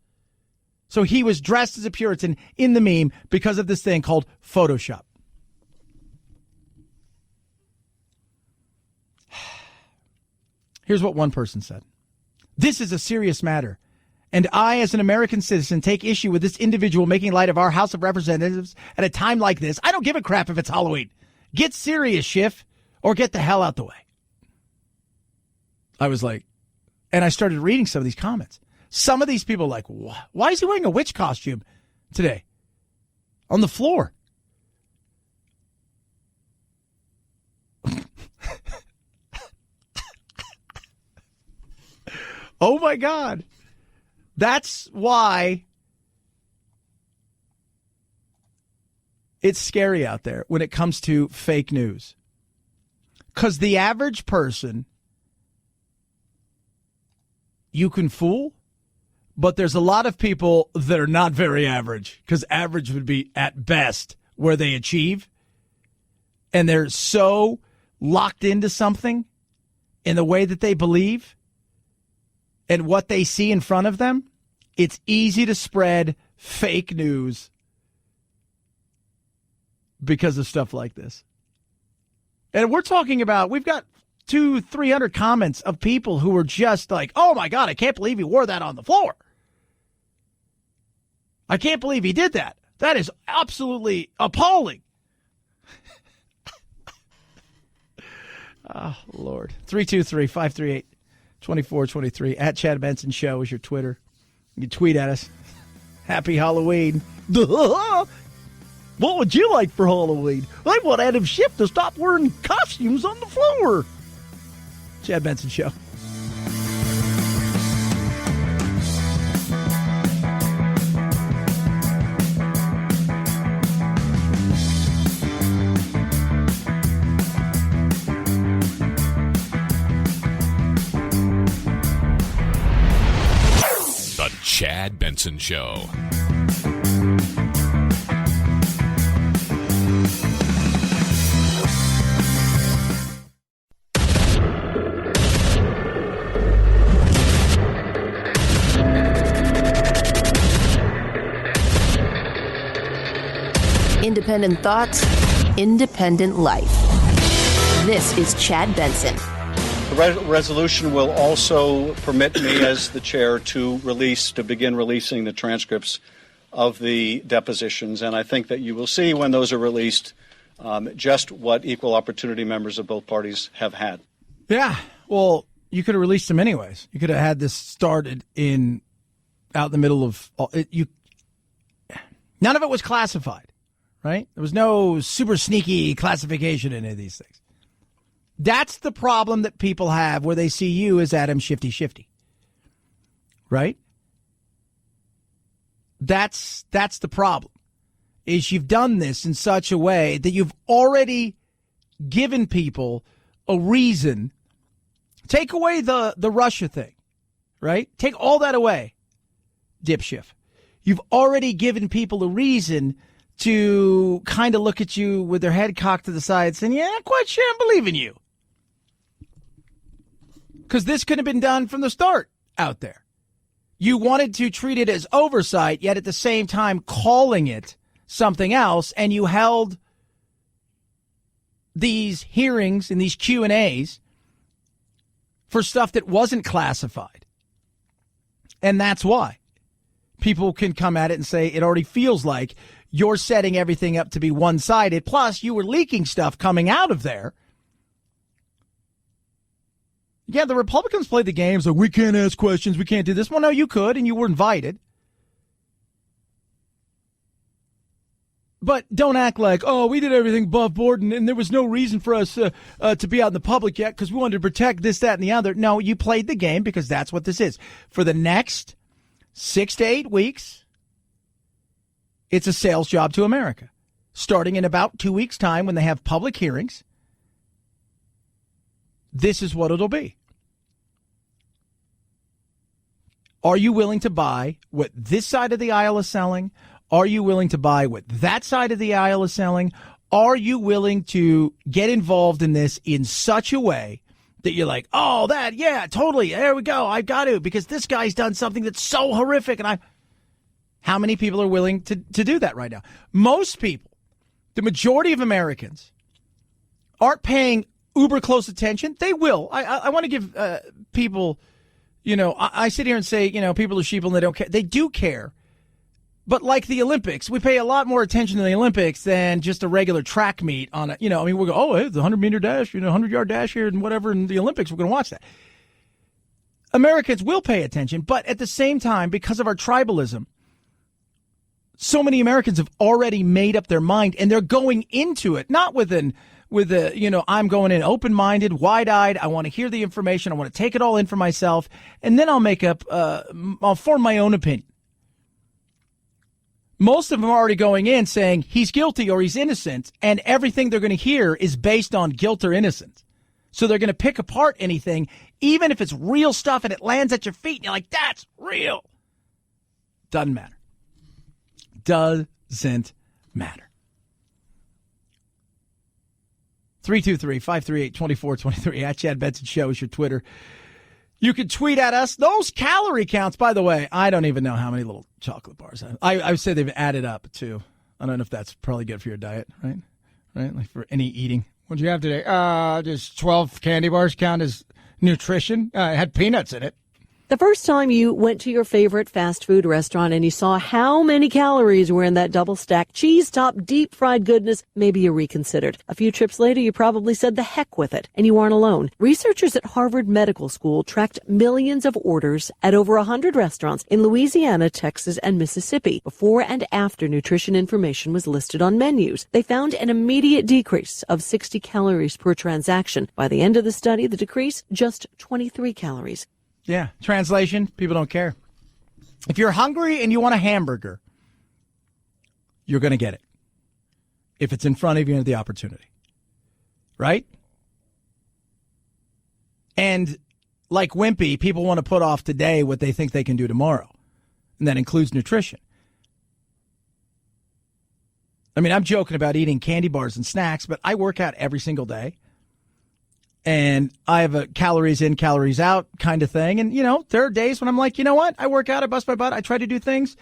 So he was dressed as a Puritan in the meme because of this thing called Photoshop. Here's what one person said. This is a serious matter, and I, as an American citizen, take issue with this individual making light of our House of Representatives at a time like this. I don't give a crap if it's Halloween. Get serious, Schiff, or get the hell out the way. I was like, and I started reading some of these comments. Some of these people are like, why is he wearing a witch costume today on the floor? Oh, my God. That's why it's scary out there when it comes to fake news. Because the average person, you can fool, but there's a lot of people that are not very average, because average would be at best where they achieve. And they're so locked into something in the way that they believe and what they see in front of them, it's easy to spread fake news because of stuff like this. And we're talking about, we've got 200-300 comments of people who are just like, oh my God, I can't believe he wore that on the floor. I can't believe he did that. That is absolutely appalling. Oh, Lord. 323-538-2423. At Chad Benson Show is your Twitter. You can tweet at us. Happy Halloween. What would you like for Halloween? I want Adam Schiff to stop wearing costumes on the floor. Chad Benson Show. The Chad Benson Show. Independent thoughts, independent life. This is Chad Benson. The resolution will also permit me, as the chair, to begin releasing the transcripts of the depositions. And I think that you will see when those are released just what equal opportunity members of both parties have had. Yeah, well, you could have released them anyways. You could have had this started out in the middle of none of it was classified, right? There was no super sneaky classification in any of these things. That's the problem that people have where they see you as Adam Shifty, right? That's the problem, is you've done this in such a way that you've already given people a reason. Take away the Russia thing, right? Take all that away, dipshift. You've already given people a reason to kind of look at you with their head cocked to the side saying, yeah, not quite sure I believe in you. Because this could have been done from the start out there. You wanted to treat it as oversight, yet at the same time calling it something else, and you held these hearings and these Q&As for stuff that wasn't classified. And that's why people can come at it and say it already feels like you're setting everything up to be one-sided, plus you were leaking stuff coming out of there. Yeah, the Republicans played the games like, we can't ask questions, we can't do this. Well, no, you could, and you were invited. But don't act like, oh, we did everything above board, and there was no reason for us to be out in the public yet because we wanted to protect this, that, and the other. No, you played the game because that's what this is. For the next 6 to 8 weeks, it's a sales job to America. Starting in about 2 weeks' time when they have public hearings, this is what it'll be. Are you willing to buy what this side of the aisle is selling? Are you willing to buy what that side of the aisle is selling? Are you willing to get involved in this in such a way that you're like, oh, that, yeah, totally, there we go, I've got to, because this guy's done something that's so horrific. And how many people are willing to do that right now? Most people, the majority of Americans, aren't paying uber close attention. They will. I want to give people, I sit here and say, people are sheeple and they don't care. They do care. But like the Olympics, we pay a lot more attention to the Olympics than just a regular track meet on a, we'll go, oh, hey, the 100-meter dash, 100-yard dash here and whatever in the Olympics, we're going to watch that. Americans will pay attention, but at the same time, because of our tribalism, so many Americans have already made up their mind and they're going into it, not I'm going in open-minded, wide-eyed. I want to hear the information. I want to take it all in for myself. And then I'll form my own opinion. Most of them are already going in saying he's guilty or he's innocent, and everything they're going to hear is based on guilt or innocence. So they're going to pick apart anything, even if it's real stuff and it lands at your feet, and you're like, that's real. Doesn't matter. Doesn't matter. 323-538-2423 at Chad Benson Show is your Twitter. You can tweet at us. Those calorie counts, by the way, I don't even know how many little chocolate bars. I would say they've added up, too. I don't know if that's probably good for your diet, right? Right? Like for any eating. What'd you have today? Just 12 candy bars count as nutrition. It had peanuts in it. The first time you went to your favorite fast food restaurant and you saw how many calories were in that double-stacked cheese-topped deep-fried goodness, maybe you reconsidered. A few trips later, you probably said the heck with it, and you aren't alone. Researchers at Harvard Medical School tracked millions of orders at over 100 restaurants in Louisiana, Texas, and Mississippi before and after nutrition information was listed on menus. They found an immediate decrease of 60 calories per transaction. By the end of the study, the decrease, just 23 calories. Yeah. Translation, people don't care. If you're hungry and you want a hamburger, you're going to get it. If it's in front of you and the opportunity. Right? And like Wimpy, people want to put off today what they think they can do tomorrow. And that includes nutrition. I mean, I'm joking about eating candy bars and snacks, but I work out every single day. And I have a calories in, calories out kind of thing. And, there are days when I'm like, you know what? I work out, I bust my butt, I try to do things.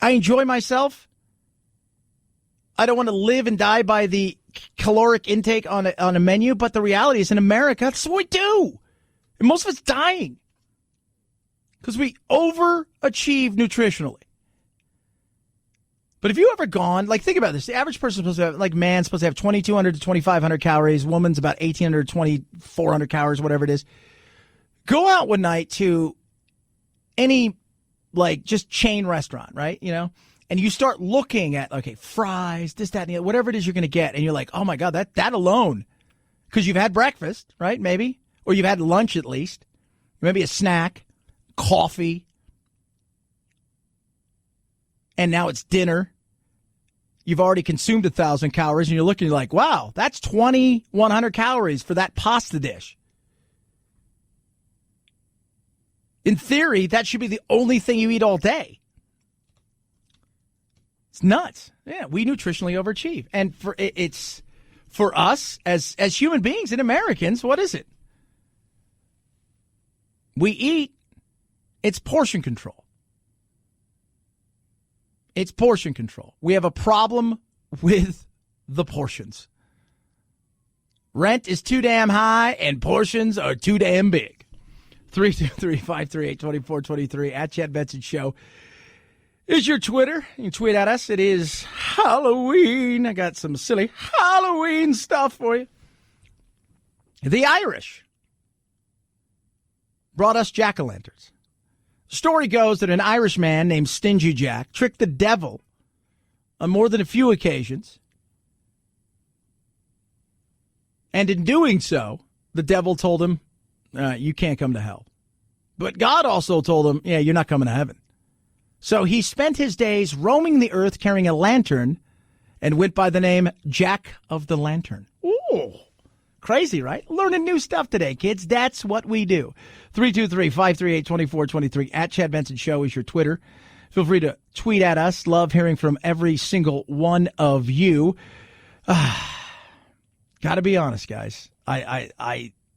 I enjoy myself. I don't want to live and die by the caloric intake on a menu, but the reality is in America, that's what we do. And most of it's dying because we overachieve nutritionally. But have you ever gone, like, think about this. The average person is supposed to have, like, man's supposed to have 2,200 to 2,500 calories. Woman's about 1,800 to 2,400 calories, whatever it is. Go out one night to any, like, just chain restaurant, right? You know, and you start looking at, okay, fries, this, that, and the other, whatever it is you're going to get. And you're like, oh my God, that alone, because you've had breakfast, right? Maybe, or you've had lunch at least, maybe a snack, coffee, and now it's dinner. You've already consumed 1,000 calories, and you're looking, you're like, wow, that's 2,100 calories for that pasta dish. In theory, that should be the only thing you eat all day. It's nuts. Yeah, we nutritionally overachieve. And it's for us as human beings and Americans, what is it? We eat, it's portion control. It's portion control. We have a problem with the portions. Rent is too damn high and portions are too damn big. 323-538-2423 at Chad Benson Show is your Twitter. You can tweet at us. It is Halloween. I got some silly Halloween stuff for you. The Irish brought us jack-o'-lanterns. The story goes that an Irish man named Stingy Jack tricked the devil on more than a few occasions. And in doing so, the devil told him, you can't come to hell. But God also told him, yeah, you're not coming to heaven. So he spent his days roaming the earth carrying a lantern and went by the name Jack of the Lantern. Ooh, crazy, right? Learning new stuff today, kids. That's what we do. 323-538-2423 at Chad Benson Show is your Twitter. Feel free to tweet at us. Love hearing from every single one of you. Got to be honest, guys.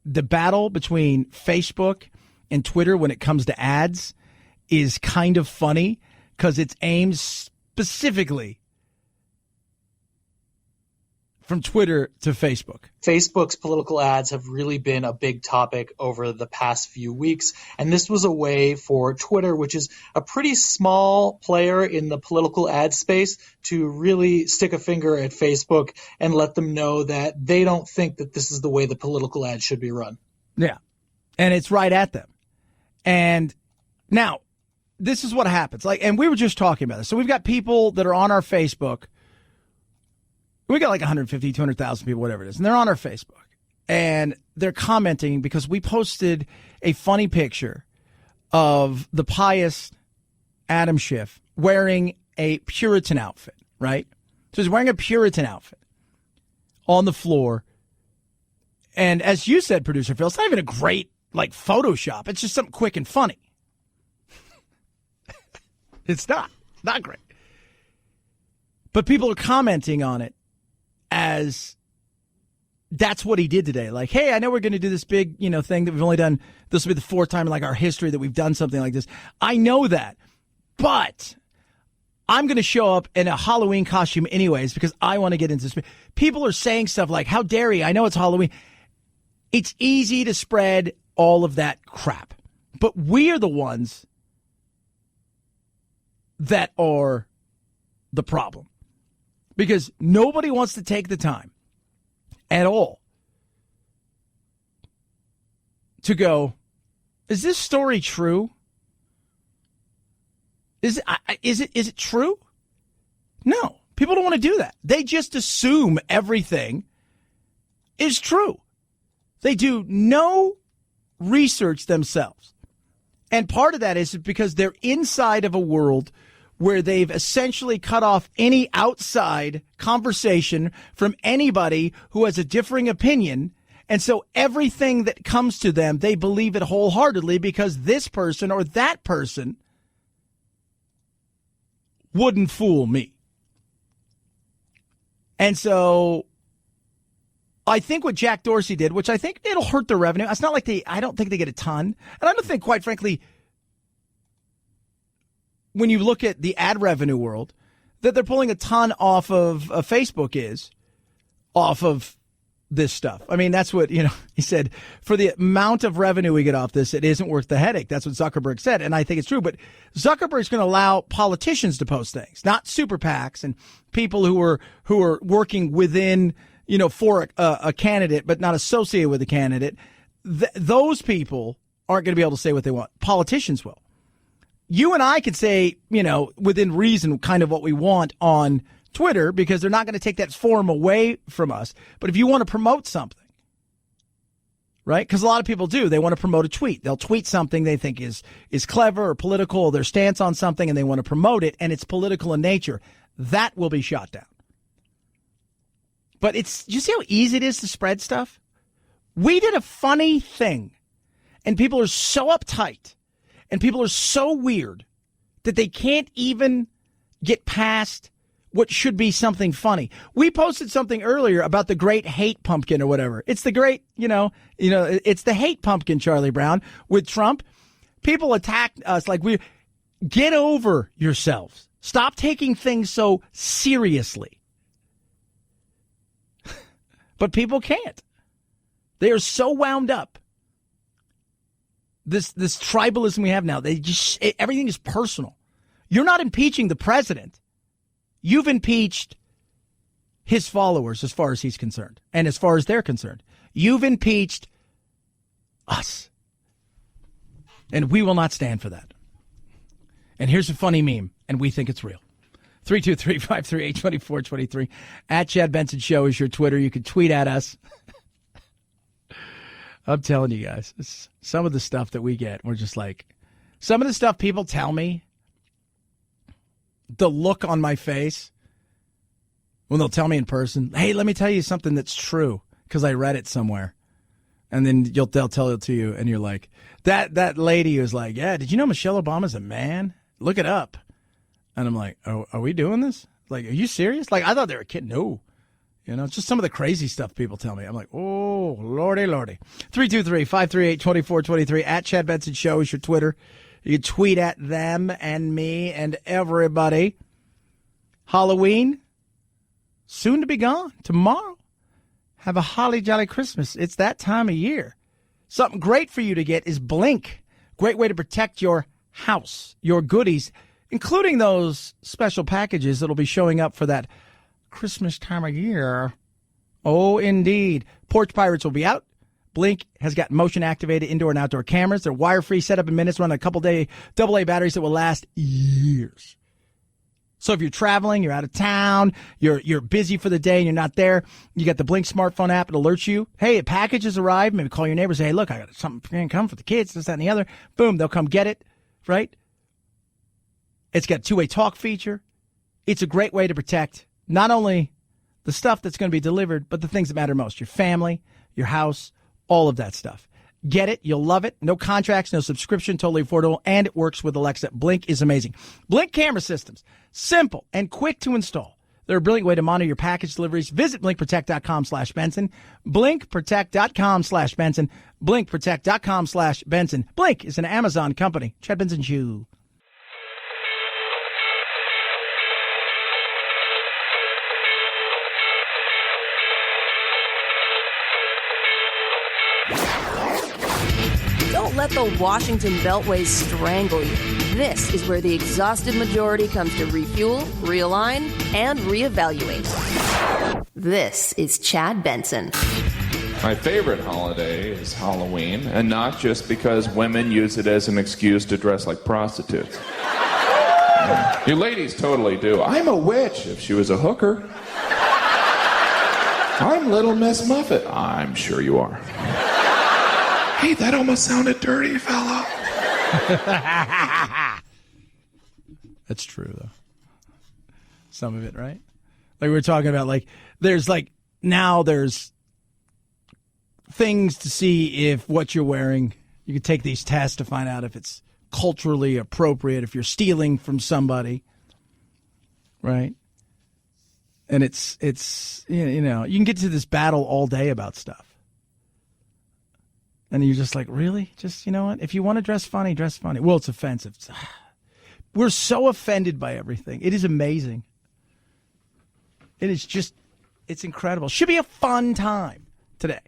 The battle between Facebook and Twitter when it comes to ads is kind of funny because it's aimed specifically from Twitter to Facebook. Facebook's political ads have really been a big topic over the past few weeks, and this was a way for Twitter, which is a pretty small player in the political ad space, to really stick a finger at Facebook and let them know that they don't think that this is the way the political ad should be run. Yeah, and it's right at them. And now, this is what happens. And we were just talking about this. So we've got people that are on our Facebook. We got like 150, 200,000 people, whatever it is. And they're on our Facebook. And they're commenting because we posted a funny picture of the pious Adam Schiff wearing a Puritan outfit, right? So he's wearing a Puritan outfit on the floor. And as you said, producer Phil, it's not even a great, Photoshop. It's just something quick and funny. It's not great. But people are commenting on it as that's what he did today. Like, hey, I know we're going to do this big, thing that we've only done. This will be the fourth time in our history that we've done something like this. I know that, but I'm going to show up in a Halloween costume anyways because I want to get into this. People are saying stuff like, how dare you? I know it's Halloween. It's easy to spread all of that crap, but we are the ones that are the problem. Because nobody wants to take the time at all to go, is this story true? Is it true? No. People don't want to do that. They just assume everything is true. They do no research themselves. And part of that is because they're inside of a world where they've essentially cut off any outside conversation from anybody who has a differing opinion. And so everything that comes to them, they believe it wholeheartedly because this person or that person wouldn't fool me. And so I think what Jack Dorsey did, which I think it'll hurt their revenue. It's not like I don't think they get a ton. And I don't think, quite frankly, when you look at the ad revenue world, that they're pulling a ton off of Facebook is. off of this stuff. I mean, that's what, he said, for the amount of revenue we get off this, it isn't worth the headache. That's what Zuckerberg said. And I think it's true. But Zuckerberg's going to allow politicians to post things, not super PACs and people who are working within, for a candidate, but not associated with the candidate. Those people aren't going to be able to say what they want. Politicians will. You and I could say, within reason, kind of what we want on Twitter, because they're not going to take that forum away from us. But if you want to promote something, right? Because a lot of people do. They want to promote a tweet. They'll tweet something they think is clever or political, their stance on something, and they want to promote it, and it's political in nature. That will be shot down. But you see how easy it is to spread stuff? We did a funny thing, and people are so uptight, and people are so weird that they can't even get past what should be something funny. We posted something earlier about the great hate pumpkin or whatever. It's the great, it's the hate pumpkin, Charlie Brown, with Trump. People attack us like get over yourselves. Stop taking things so seriously. But people can't. They are so wound up. This tribalism we have now, everything is personal. You're not impeaching the president. You've impeached his followers as far as he's concerned and as far as they're concerned. You've impeached us. And we will not stand for that. And here's a funny meme, and we think it's real. 323-538-2423. At Chad Benson Show is your Twitter. You can tweet at us. I'm telling you guys, some of the stuff that we get, we're just like, some of the stuff people tell me, the look on my face when they'll tell me in person, hey, let me tell you something that's true because I read it somewhere. And then they'll tell it to you, and you're like, that lady was like, yeah, did you know Michelle Obama's a man? Look it up. And I'm like, are we doing this? Like, are you serious? Like, I thought they were a kid. No. Just some of the crazy stuff people tell me. I'm like, oh, lordy, lordy. 323-538-2423. At Chad Benson Show is your Twitter. You can tweet at them and me and everybody. Halloween, soon to be gone. Tomorrow, have a holly jolly Christmas. It's that time of year. Something great for you to get is Blink. Great way to protect your house, your goodies, including those special packages that'll be showing up for that Christmas time of year. Oh, indeed. Porch Pirates will be out. Blink has got motion-activated indoor and outdoor cameras. They're wire-free, set up in minutes, run a couple-day AA batteries that will last years. So if you're traveling, you're out of town, you're busy for the day and you're not there, you got the Blink smartphone app. It alerts you, hey, a package has arrived. Maybe call your neighbors, say, hey, look, I got something come for the kids, this, that, and the other. Boom, they'll come get it, right? It's got a two-way talk feature. It's a great way to protect not only the stuff that's going to be delivered, but the things that matter most, your family, your house, all of that stuff. Get it. You'll love it. No contracts, no subscription, totally affordable, and it works with Alexa. Blink is amazing. Blink camera systems, simple and quick to install. They're a brilliant way to monitor your package deliveries. Visit blinkprotect.com/Benson. Blinkprotect.com/Benson. Blinkprotect.com/Benson. Blink is an Amazon company. Chad Benson Show. Don't let the Washington Beltway strangle you. This is where the exhausted majority comes to refuel, realign, and reevaluate. This is Chad Benson. My favorite holiday is Halloween, and not just because women use it as an excuse to dress like prostitutes. You ladies totally do. I'm a witch if she was a hooker. I'm Little Miss Muffet. I'm sure you are. Hey, that almost sounded dirty, fella. That's true, though. Some of it, right? Like we were talking about, there's things to see if what you're wearing, you can take these tests to find out if it's culturally appropriate, if you're stealing from somebody, right? And it's you can get to this battle all day about stuff. And you're just like, really? Just, you know what? If you want to dress funny, dress funny. Well, it's offensive. We're so offended by everything. It is amazing. It is just, It's incredible. Should be a fun time today.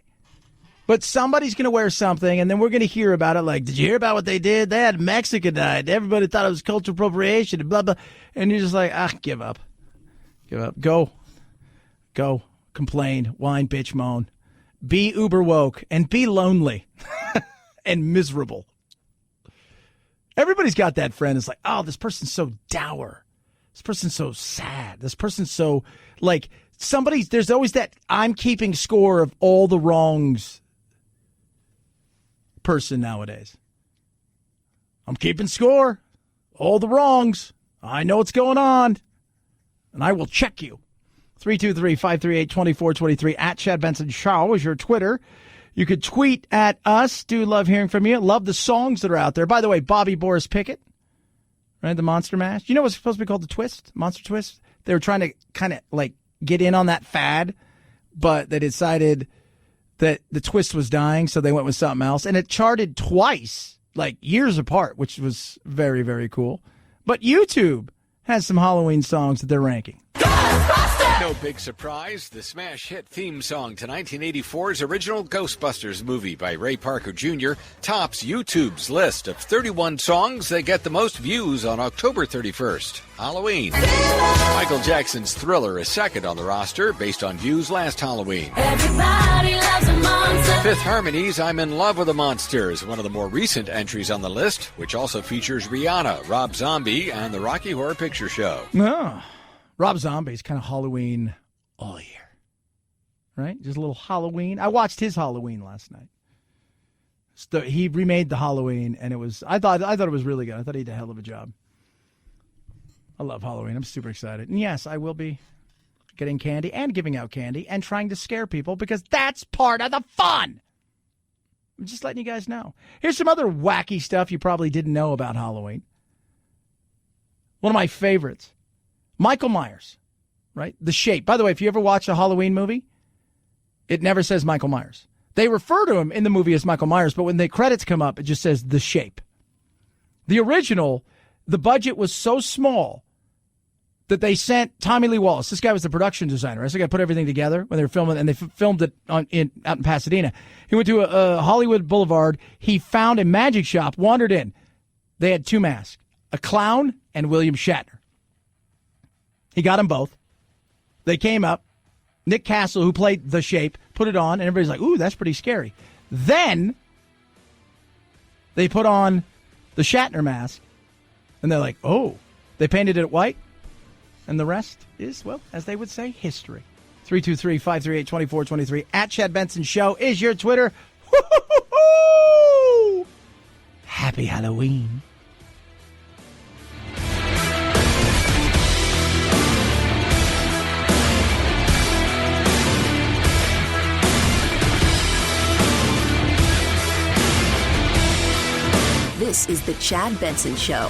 But somebody's going to wear something, and then we're going to hear about it. Like, did you hear about what they did? They had Mexican night. Everybody thought it was cultural appropriation and blah, blah. And you're just like, give up. Give up. Go. Complain. Whine, bitch, moan. Be uber woke and be lonely and miserable. Everybody's got that friend. It's like, oh, this person's so dour. This person's so sad. This person's so, like, there's always that I'm keeping score of all the wrongs person nowadays. I'm keeping score. All the wrongs. I know what's going on. And I will check you. 323-538-2423 at Chad Benson Show is your Twitter. You could tweet at us. Do love hearing from you. Love the songs that are out there. By the way, Bobby Boris Pickett, right? The Monster Mash. You know what's supposed to be called the Twist? Monster Twist? They were trying to kind of like get in on that fad, but they decided that the twist was dying, so they went with something else. And it charted twice, like years apart, which was very, very cool. But YouTube has some Halloween songs that they're ranking. No big surprise. The smash hit theme song to 1984's original Ghostbusters movie by Ray Parker Jr. tops YouTube's list of 31 songs that get the most views on October 31st, Halloween. Michael Jackson's Thriller is second on the roster based on views last Halloween. Everybody loves a monster. Fifth Harmony's I'm in Love with a Monster is one of the more recent entries on the list, which also features Rihanna, Rob Zombie, and the Rocky Horror Picture Show. Oh. Rob Zombie's kind of Halloween all year, right? Just a little Halloween. I watched his Halloween last night. So he remade the Halloween, and I thought it was really good. I thought he did a hell of a job. I love Halloween. I'm super excited. And yes, I will be getting candy and giving out candy and trying to scare people because that's part of the fun. I'm just letting you guys know. Here's some other wacky stuff you probably didn't know about Halloween. One of my favorites. Michael Myers, right? The Shape. By the way, if you ever watch a Halloween movie, it never says Michael Myers. They refer to him in the movie as Michael Myers, but when the credits come up, it just says The Shape. The original, the budget was so small that they sent Tommy Lee Wallace. This guy was the production designer. This guy put everything together when they were filming, and they filmed it out in Pasadena. He went to a Hollywood Boulevard. He found a magic shop, wandered in. They had two masks, a clown and William Shatner. He got them both. They came up. Nick Castle, who played The Shape, put it on, and everybody's like, ooh, that's pretty scary. Then they put on the Shatner mask, and they're like, oh. They painted it white, and the rest is, well, as they would say, history. 323-538-2423 at Chad Benson Show is your Twitter. Woo-hoo-hoo-hoo! Happy Halloween. This is the Chad Benson Show.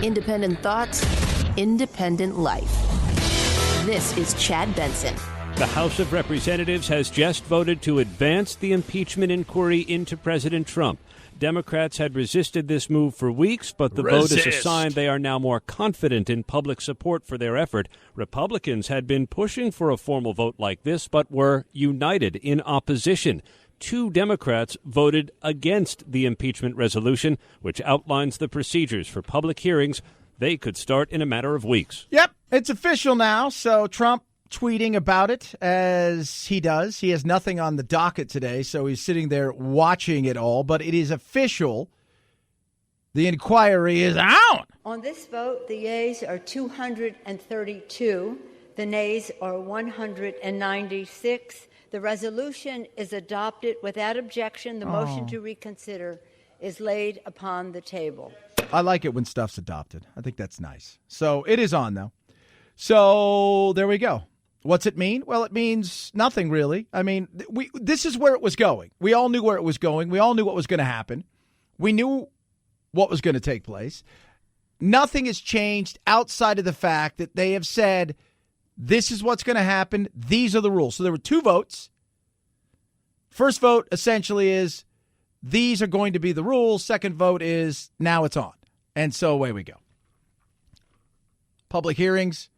Independent thoughts, independent life. This is Chad Benson. The House of Representatives has just voted to advance the impeachment inquiry into President Trump. Democrats had resisted this move for weeks, but the vote is a sign they are now more confident in public support for their effort. Republicans had been pushing for a formal vote like this, but were united in opposition. 2 Democrats voted against the impeachment resolution, which outlines the procedures for public hearings. They could start in a matter of weeks. Yep, it's official now. So Trump tweeting about it as he does. He has nothing on the docket today, so he's sitting there watching it all. But it is official. The inquiry is out. On this vote, the yeas are 232. The nays are 196. The resolution is adopted without objection. The motion to reconsider is laid upon the table. I like it when stuff's adopted. I think that's nice. So it is on, though. So there we go. What's it mean? Well, it means nothing, really. I mean, this is where it was going. We all knew where it was going. We all knew what was going to happen. We knew what was going to take place. Nothing has changed outside of the fact that they have said, this is what's going to happen. These are the rules. So there were 2 votes. First vote essentially is, these are going to be the rules. Second vote is, now it's on. And so away we go. Public hearings.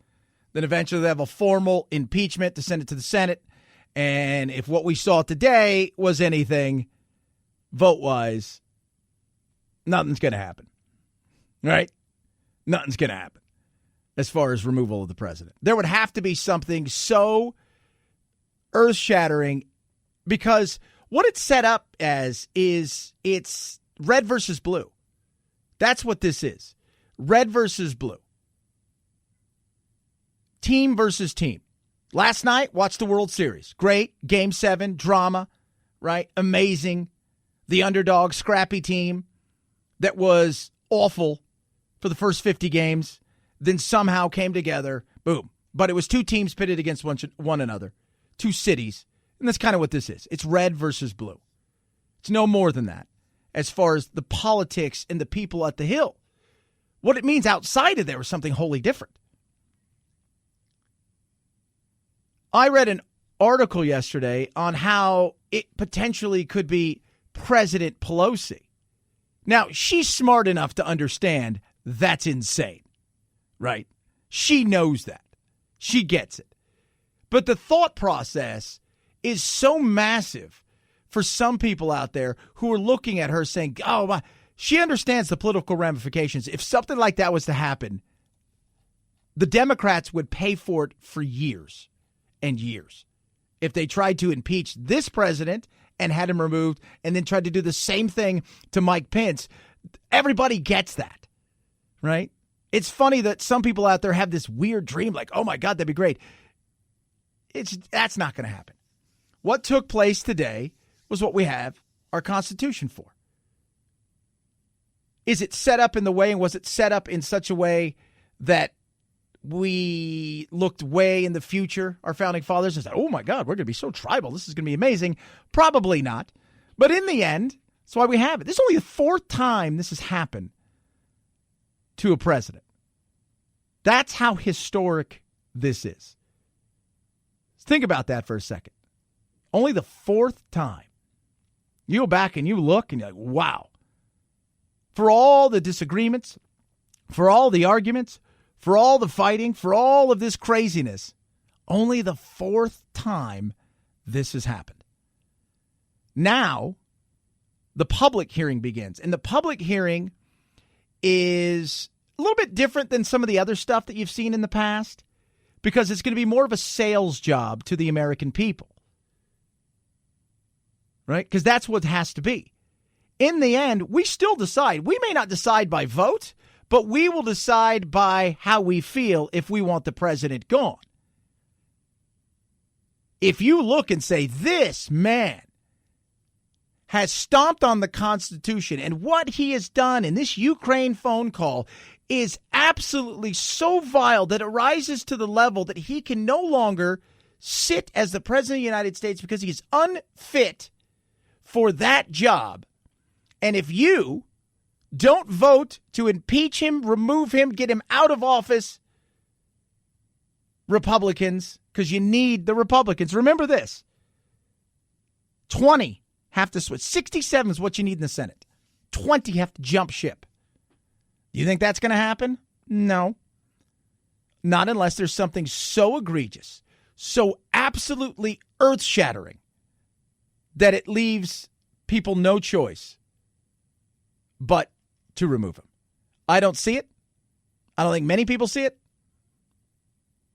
Then eventually they have a formal impeachment to send it to the Senate. And if what we saw today was anything, vote-wise, nothing's going to happen. Right? Nothing's going to happen as far as removal of the president. There would have to be something so earth-shattering, because what it's set up as is it's red versus blue. That's what this is. Red versus blue. Team versus team. Last night, watched the World Series. Great. Game 7, drama, right? Amazing. The underdog, scrappy team that was awful for the first 50 games, then somehow came together. Boom. But it was 2 teams pitted against one another. 2 cities. And that's kind of what this is. It's red versus blue. It's no more than that as far as the politics and the people at the Hill. What it means outside of there is something wholly different. I read an article yesterday on how it potentially could be President Pelosi. Now, she's smart enough to understand that's insane, right? She knows that. She gets it. But the thought process is so massive for some people out there who are looking at her saying, oh, my, she understands the political ramifications. If something like that was to happen, the Democrats would pay for it for years and years. If they tried to impeach this president and had him removed and then tried to do the same thing to Mike Pence, everybody gets that, right? It's funny that some people out there have this weird dream like, oh, my God, that'd be great. That's not going to happen. What took place today was what we have our Constitution for. Is it set up in the way, and was it set up in such a way that we looked way in the future, our founding fathers, and said, oh, my God, we're going to be so tribal. This is going to be amazing. Probably not. But in the end, that's why we have it. This is only the 4th time this has happened to a president. That's how historic this is. Think about that for a second. Only the 4th time. You go back and you look and you're like, wow. For all the disagreements, for all the arguments, for all the fighting, for all of this craziness, only the 4th time this has happened. Now, the public hearing begins. And the public hearing is a little bit different than some of the other stuff that you've seen in the past, because it's going to be more of a sales job to the American people. Right? Because that's what it has to be. In the end, we still decide. We may not decide by vote, but we will decide by how we feel if we want the president gone. If you look and say, this man has stomped on the Constitution, and what he has done in this Ukraine phone call is absolutely so vile that it rises to the level that he can no longer sit as the president of the United States because he is unfit for that job. And if you don't vote to impeach him, remove him, get him out of office, Republicans, because you need the Republicans. Remember this. 20 have to switch. 67 is what you need in the Senate. 20 have to jump ship. You think that's going to happen? No. Not unless there's something so egregious, so absolutely earth-shattering, that it leaves people no choice but to remove him. I don't see it. I don't think many people see it.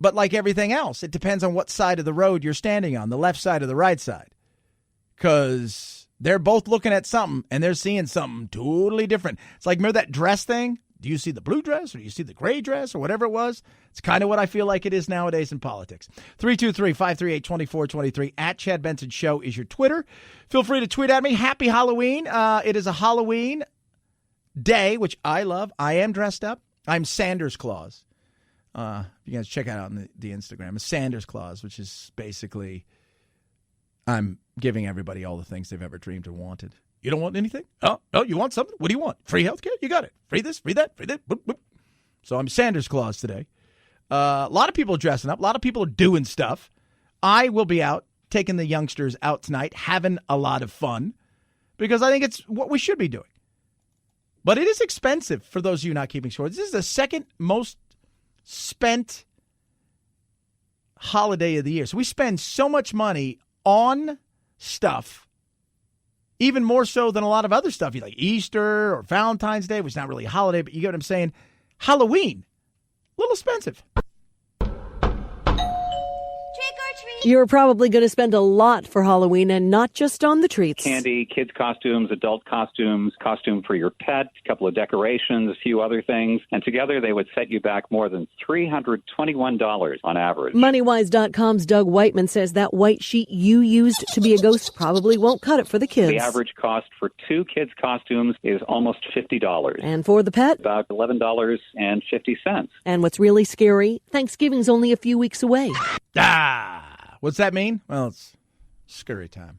But like everything else, it depends on what side of the road you're standing on, the left side or the right side. Because they're both looking at something and they're seeing something totally different. It's like, remember that dress thing? Do you see the blue dress or do you see the gray dress or whatever it was? It's kind of what I feel like it is nowadays in politics. 323-538-2423 at Chad Benson Show is your Twitter. Feel free to tweet at me. Happy Halloween. It is a Halloween day, which I love. I am dressed up. I'm Sanders Claus. You guys check out on the Instagram. A Sanders Claus, which is basically I'm giving everybody all the things they've ever dreamed or wanted. You don't want anything? Oh, you want something? What do you want? Free healthcare? You got it. Free this, free that, free that. Boop, boop. So I'm Sanders Claus today. A lot of people are dressing up. A lot of people are doing stuff. I will be out, taking the youngsters out tonight, having a lot of fun, because I think it's what we should be doing. But it is expensive for those of you not keeping score. This is the second most spent holiday of the year. So we spend so much money on stuff, even more so than a lot of other stuff. You like Easter or Valentine's Day, which is not really a holiday, but you get what I'm saying. Halloween, a little expensive. You're probably going to spend a lot for Halloween, and not just on the treats. Candy, kids' costumes, adult costumes, costume for your pet, a couple of decorations, a few other things. And together they would set you back more than $321 on average. MoneyWise.com's Doug Whiteman says that white sheet you used to be a ghost probably won't cut it for the kids. The average cost for 2 kids' costumes is almost $50. And for the pet? About $11.50. And what's really scary, Thanksgiving's only a few weeks away. What's that mean? Well, it's scary time.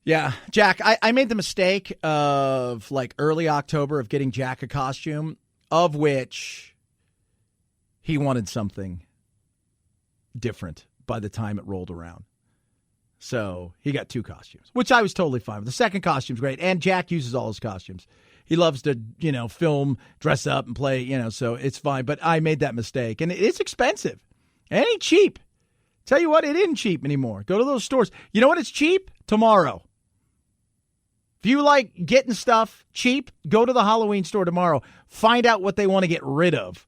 Yeah, Jack, I made the mistake of like early October of getting Jack a costume, of which he wanted something different by the time it rolled around. So he got 2 costumes, which I was totally fine with. The second costume's great, and Jack uses all his costumes. He loves to, film, dress up, and play, so it's fine. But I made that mistake, and it's expensive. It ain't cheap. Tell you what, it isn't cheap anymore. Go to those stores. You know what? It's cheap tomorrow. If you like getting stuff cheap, go to the Halloween store tomorrow. Find out what they want to get rid of,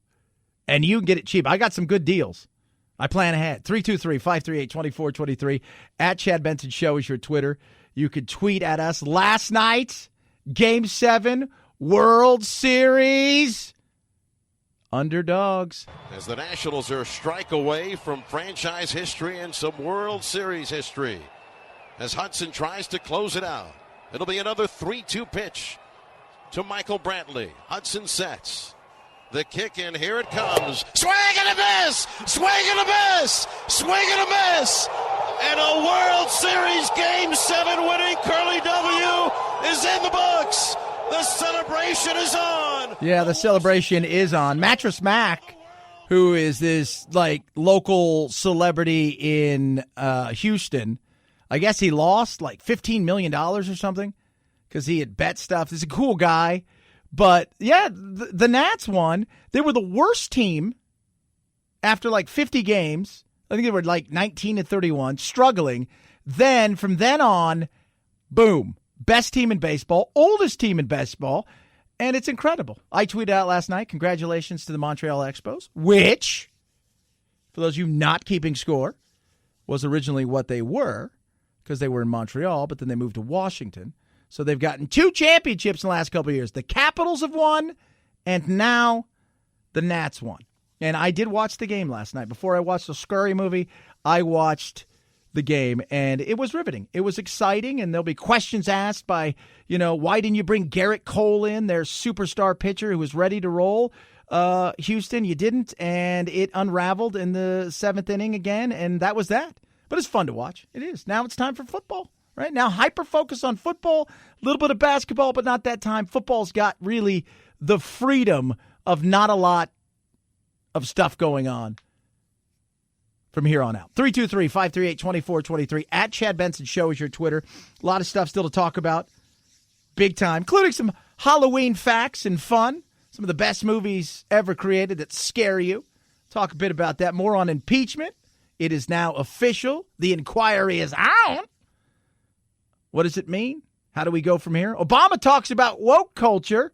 and you can get it cheap. I got some good deals. I plan ahead. 323-538-2423. At Chad Benson Show is your Twitter. You could tweet at us. Last night, Game 7, World Series. Underdogs. As the Nationals are a strike away from franchise history and some World Series history. As Hudson tries to close it out. It'll be another 3-2 pitch to Michael Brantley. Hudson sets. The kick in, here it comes. Swing and a miss! Swing and a miss! Swing and a miss! And a World Series Game 7 winning Curly W is in the books. The celebration is on. Yeah, the celebration is on. Mattress Mac, who is this local celebrity in Houston, I guess he lost $15 million or something because he had bet stuff. He's a cool guy. But, yeah, the Nats won. They were the worst team after 50 games. I think they were 19-31, struggling. Then, from then on, boom. Best team in baseball, oldest team in baseball, and it's incredible. I tweeted out last night, congratulations to the Montreal Expos, which, for those of you not keeping score, was originally what they were because they were in Montreal, but then they moved to Washington. So they've gotten 2 championships in the last couple of years. The Capitals have won, and now the Nats won. And I did watch the game last night. Before I watched the Scurry movie, I watched the game, and it was riveting. It was exciting, and there'll be questions asked by, why didn't you bring Garrett Cole in, their superstar pitcher who was ready to roll? Houston, you didn't, and it unraveled in the 7th inning again, and that was that. But it's fun to watch. It is. Now it's time for football, right? Now hyper-focus on football, a little bit of basketball, but not that time. Football's got really the freedom of not a lot of stuff going on from here on out. 323-538-2423. At Chad Benson Show is your Twitter. A lot of stuff still to talk about. Big time. Including some Halloween facts and fun. Some of the best movies ever created that scare you. Talk a bit about that. More on impeachment. It is now official. The inquiry is out. What does it mean? How do we go from here? Obama talks about woke culture.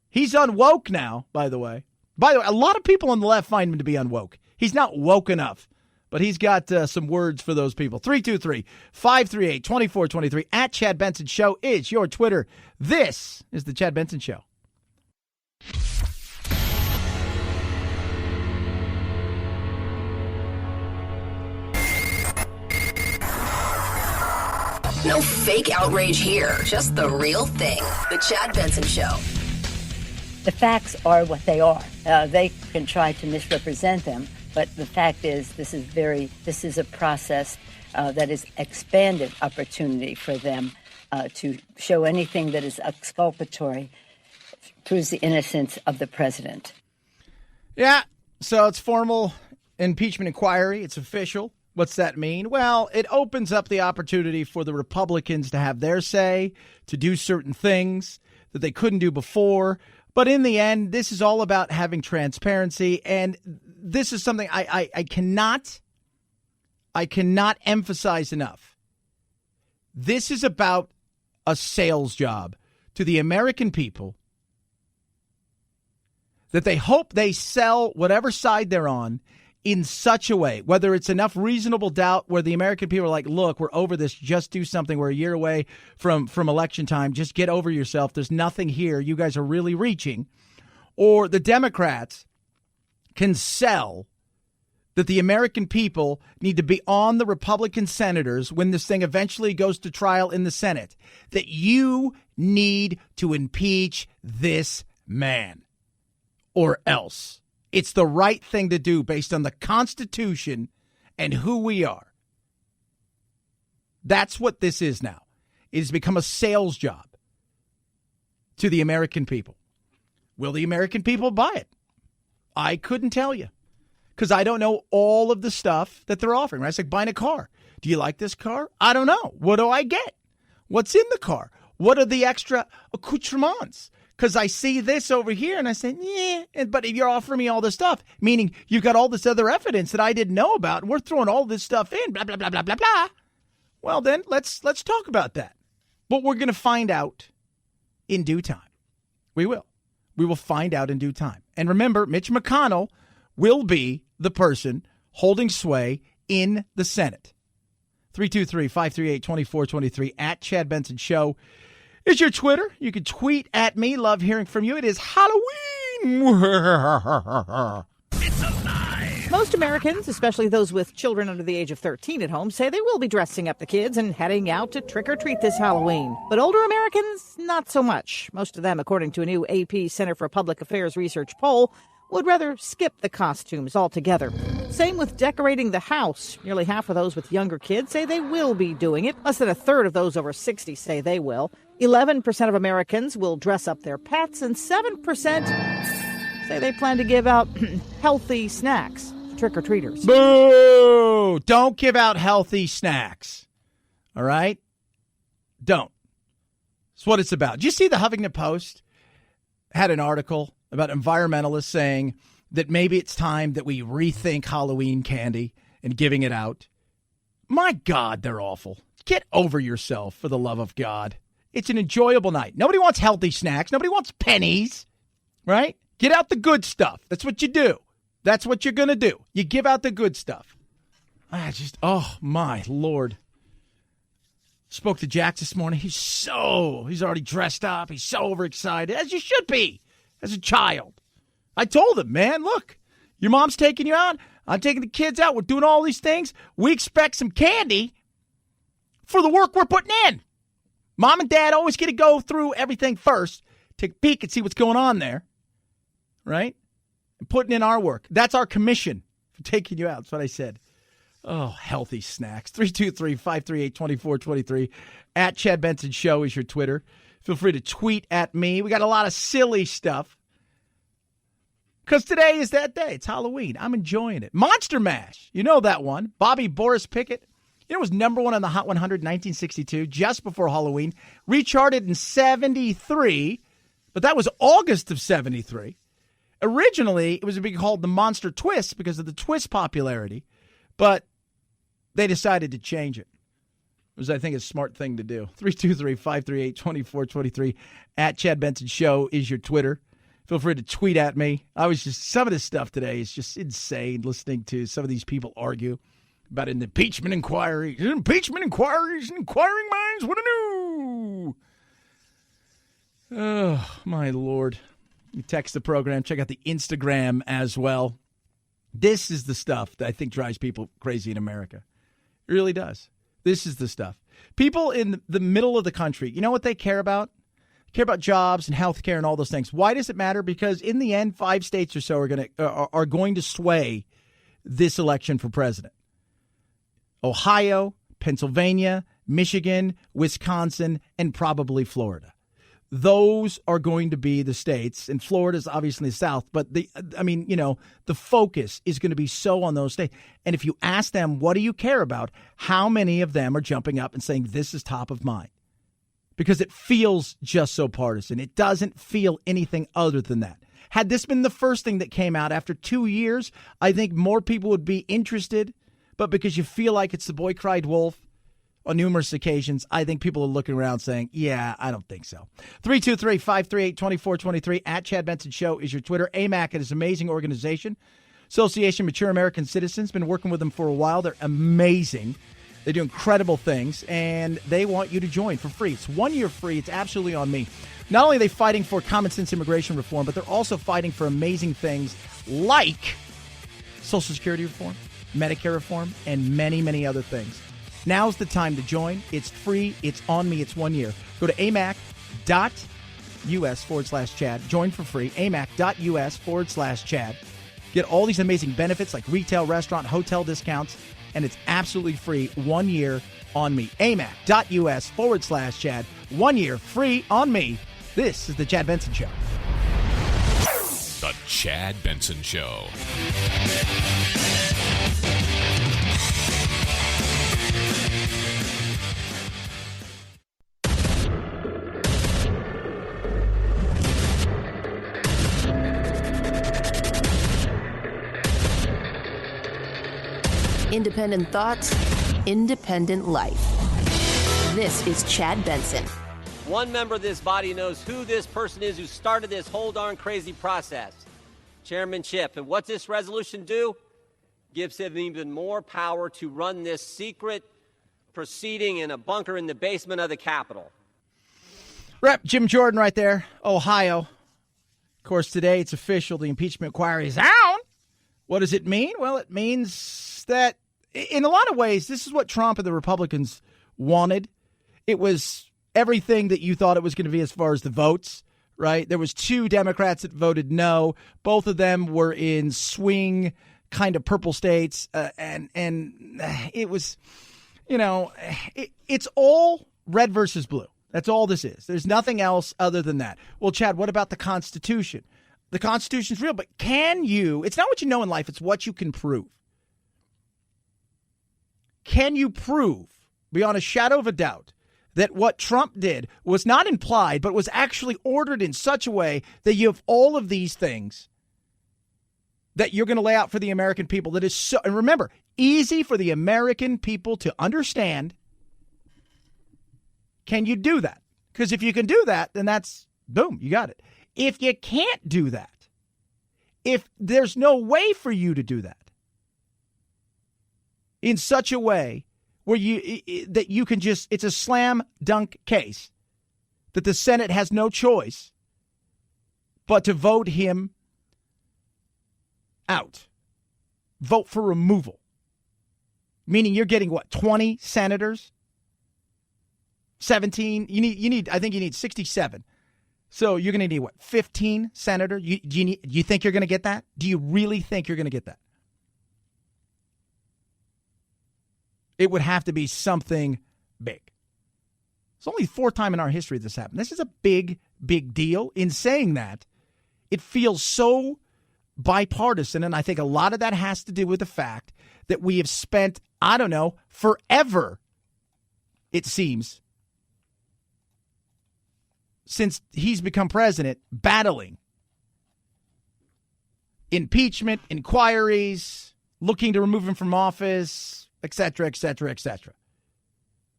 He's unwoke now, by the way. By the way, a lot of people on the left find him to be unwoke. He's not woke enough. But he's got some words for those people. 323-538-2423. At Chad Benson Show is your Twitter. This is the Chad Benson Show. No fake outrage here, just the real thing. The Chad Benson Show. The facts are what they are. They can try to misrepresent them, but the fact is this is a process that is expanded opportunity for them to show anything that is exculpatory proves the innocence of the president. Yeah, so it's formal impeachment inquiry. It's official. What's that mean? Well, it opens up the opportunity for the Republicans to have their say, to do certain things that they couldn't do before. But in the end, this is all about having transparency. And this is something I cannot emphasize enough. This is about a sales job to the American people that they hope they sell whatever side they're on in such a way, whether it's enough reasonable doubt where the American people are like, look, we're over this. Just do something. We're a year away from election time. Just get over yourself. There's nothing here. You guys are really reaching. Or the Democrats can sell that the American people need to be on the Republican senators when this thing eventually goes to trial in the Senate, that you need to impeach this man or else. It's the right thing to do based on the Constitution and who we are. That's what this is now. It has become a sales job to the American people. Will the American people buy it? I couldn't tell you because I don't know all of the stuff that they're offering. Right? It's like buying a car. Do you like this car? I don't know. What do I get? What's in the car? What are the extra accoutrements? Because I see this over here and I say, yeah, but you're offering me all this stuff, meaning you've got all this other evidence that I didn't know about, and we're throwing all this stuff in, blah, blah, blah, blah, blah, blah. Well, then let's talk about that. But we're going to find out in due time. We will. We will find out in due time. And remember, Mitch McConnell will be the person holding sway in the Senate. 323-538-2423 at Chad Benson Show. Is your Twitter. You can tweet at me. Love hearing from you. It is Halloween. It's alive. Most Americans, especially those with children under the age of 13 at home, say they will be dressing up the kids and heading out to trick or treat this Halloween. But older Americans, not so much. Most of them, according to a new AP Center for Public Affairs research poll, would rather skip the costumes altogether. Same with decorating the house. Nearly half of those with younger kids say they will be doing it. Less than a third of those over 60 say they will. 11% of Americans will dress up their pets, and 7% say they plan to give out healthy snacks to trick-or-treaters. Boo! Don't give out healthy snacks. All right? Don't. That's what it's about. Did you see the Huffington Post had an article about environmentalists saying that maybe it's time that we rethink Halloween candy and giving it out? My God, they're awful. Get over yourself, for the love of God. It's an enjoyable night. Nobody wants healthy snacks. Nobody wants pennies, right? Get out the good stuff. That's what you do. That's what you're going to do. You give out the good stuff. Oh, my Lord. Spoke to Jax this morning. He's already dressed up. He's so overexcited, as you should be, as a child. I told him, man, look, your mom's taking you out. I'm taking the kids out. We're doing all these things. We expect some candy for the work we're putting in. Mom and Dad always get to go through everything first, take a peek and see what's going on there, right? And putting in our work. That's our commission for taking you out. That's what I said. Oh, healthy snacks. 323-538-2423. At Chad Benson Show is your Twitter. Feel free to tweet at me. We got a lot of silly stuff. Because today is that day. It's Halloween. I'm enjoying it. Monster Mash. You know that one. Bobby Boris Pickett. You know, it was number one on the Hot 100 in 1962, just before Halloween. Recharted in 73, but that was August of 73. Originally, it was being called the Monster Twist because of the twist popularity, but they decided to change it. It was, I think, a smart thing to do. 323-538-2423. At Chad Benson Show is your Twitter. Feel free to tweet at me. Some of this stuff today is just insane, listening to some of these people argue about an impeachment inquiry. Impeachment inquiries, inquiring minds, what a new. Oh, my Lord. You text the program. Check out the Instagram as well. This is the stuff that I think drives people crazy in America. It really does. This is the stuff. People in the middle of the country, you know what they care about? They care about jobs and health care and all those things. Why does it matter? Because in the end, 5 states or so are going to sway this election for president. Ohio, Pennsylvania, Michigan, Wisconsin, and probably Florida. Those are going to be the states, and Florida's obviously the South, but the focus is going to be so on those states. And if you ask them, what do you care about? How many of them are jumping up and saying this is top of mind? Because it feels just so partisan. It doesn't feel anything other than that. Had this been the first thing that came out after 2 years, I think more people would be interested. But because you feel like it's the boy cried wolf on numerous occasions, I think people are looking around saying, yeah, I don't think so. 323-538-2423 at Chad Benson Show is your Twitter. AMAC is an amazing organization. Association of Mature American Citizens. Been working with them for a while. They're amazing. They do incredible things, and they want you to join for free. It's 1 year free. It's absolutely on me. Not only are they fighting for common sense immigration reform, but they're also fighting for amazing things like Social Security reform, Medicare reform, and many, many other things. Now's the time to join. It's free. It's on me. It's 1 year. Go to amac.us/Chad. Join for free. amac.us/Chad. Get all these amazing benefits like retail, restaurant, hotel discounts, and it's absolutely free. 1 year on me. amac.us/Chad. 1 year free on me. This is the Chad Benson Show. The Chad Benson Show. Independent thoughts, independent life. This is Chad Benson. One member of this body knows who this person is who started this whole darn crazy process. Chairman Chip. And what's this resolution do? Gives him even more power to run this secret proceeding in a bunker in the basement of the Capitol. Rep. Jim Jordan right there, Ohio. Of course, today it's official. The impeachment inquiry is out. What does it mean? Well, it means that in a lot of ways, this is what Trump and the Republicans wanted. It was everything that you thought it was going to be as far as the votes, right? There was 2 Democrats that voted no. Both of them were in swing kind of purple states. And it was, it's all red versus blue. That's all this is. There's nothing else other than that. Well, Chad, what about the Constitution? The Constitution's real, but can you, it's not what you know in life, it's what you can prove. Can you prove, beyond a shadow of a doubt, that what Trump did was not implied, but was actually ordered in such a way that you have all of these things that you're going to lay out for the American people that is so, and remember, easy for the American people to understand? Can you do that? Because if you can do that, then that's, boom, you got it. If you can't do that, if there's no way for you to do that in such a way where that you can just, it's a slam dunk case that the Senate has no choice but to vote him out, vote for removal, meaning you're getting what, 20 senators, 17, I think you need 67. So you're going to need, what, 15 senators? You think you're going to get that? Do you really think you're going to get that? It would have to be something big. It's only the 4th time in our history this happened. This is a big, big deal. In saying that, it feels so bipartisan, and I think a lot of that has to do with the fact that we have spent, I don't know, forever, it seems, since he's become president, battling impeachment, inquiries, looking to remove him from office, et cetera, et cetera, et cetera.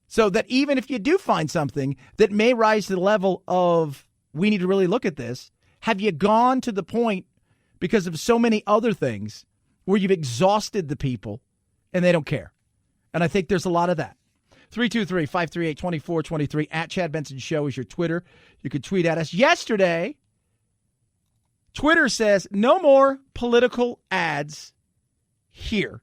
So that even if you do find something that may rise to the level of, we need to really look at this, have you gone to the point, because of so many other things, where you've exhausted the people and they don't care? And I think there's a lot of that. 323-538-2423 at Chad Benson Show is your Twitter. You could tweet at us. Yesterday, Twitter says no more political ads here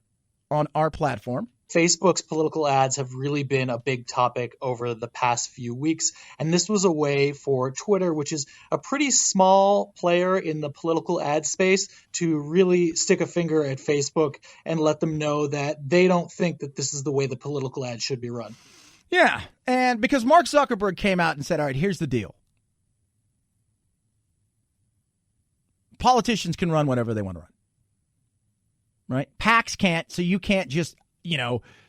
on our platform. Facebook's political ads have really been a big topic over the past few weeks, and this was a way for Twitter, which is a pretty small player in the political ad space, to really stick a finger at Facebook and let them know that they don't think that this is the way the political ad should be run. Yeah, and because Mark Zuckerberg came out and said, all right, here's the deal. Politicians can run whatever they want to run. Right? PACs can't, so you can't just,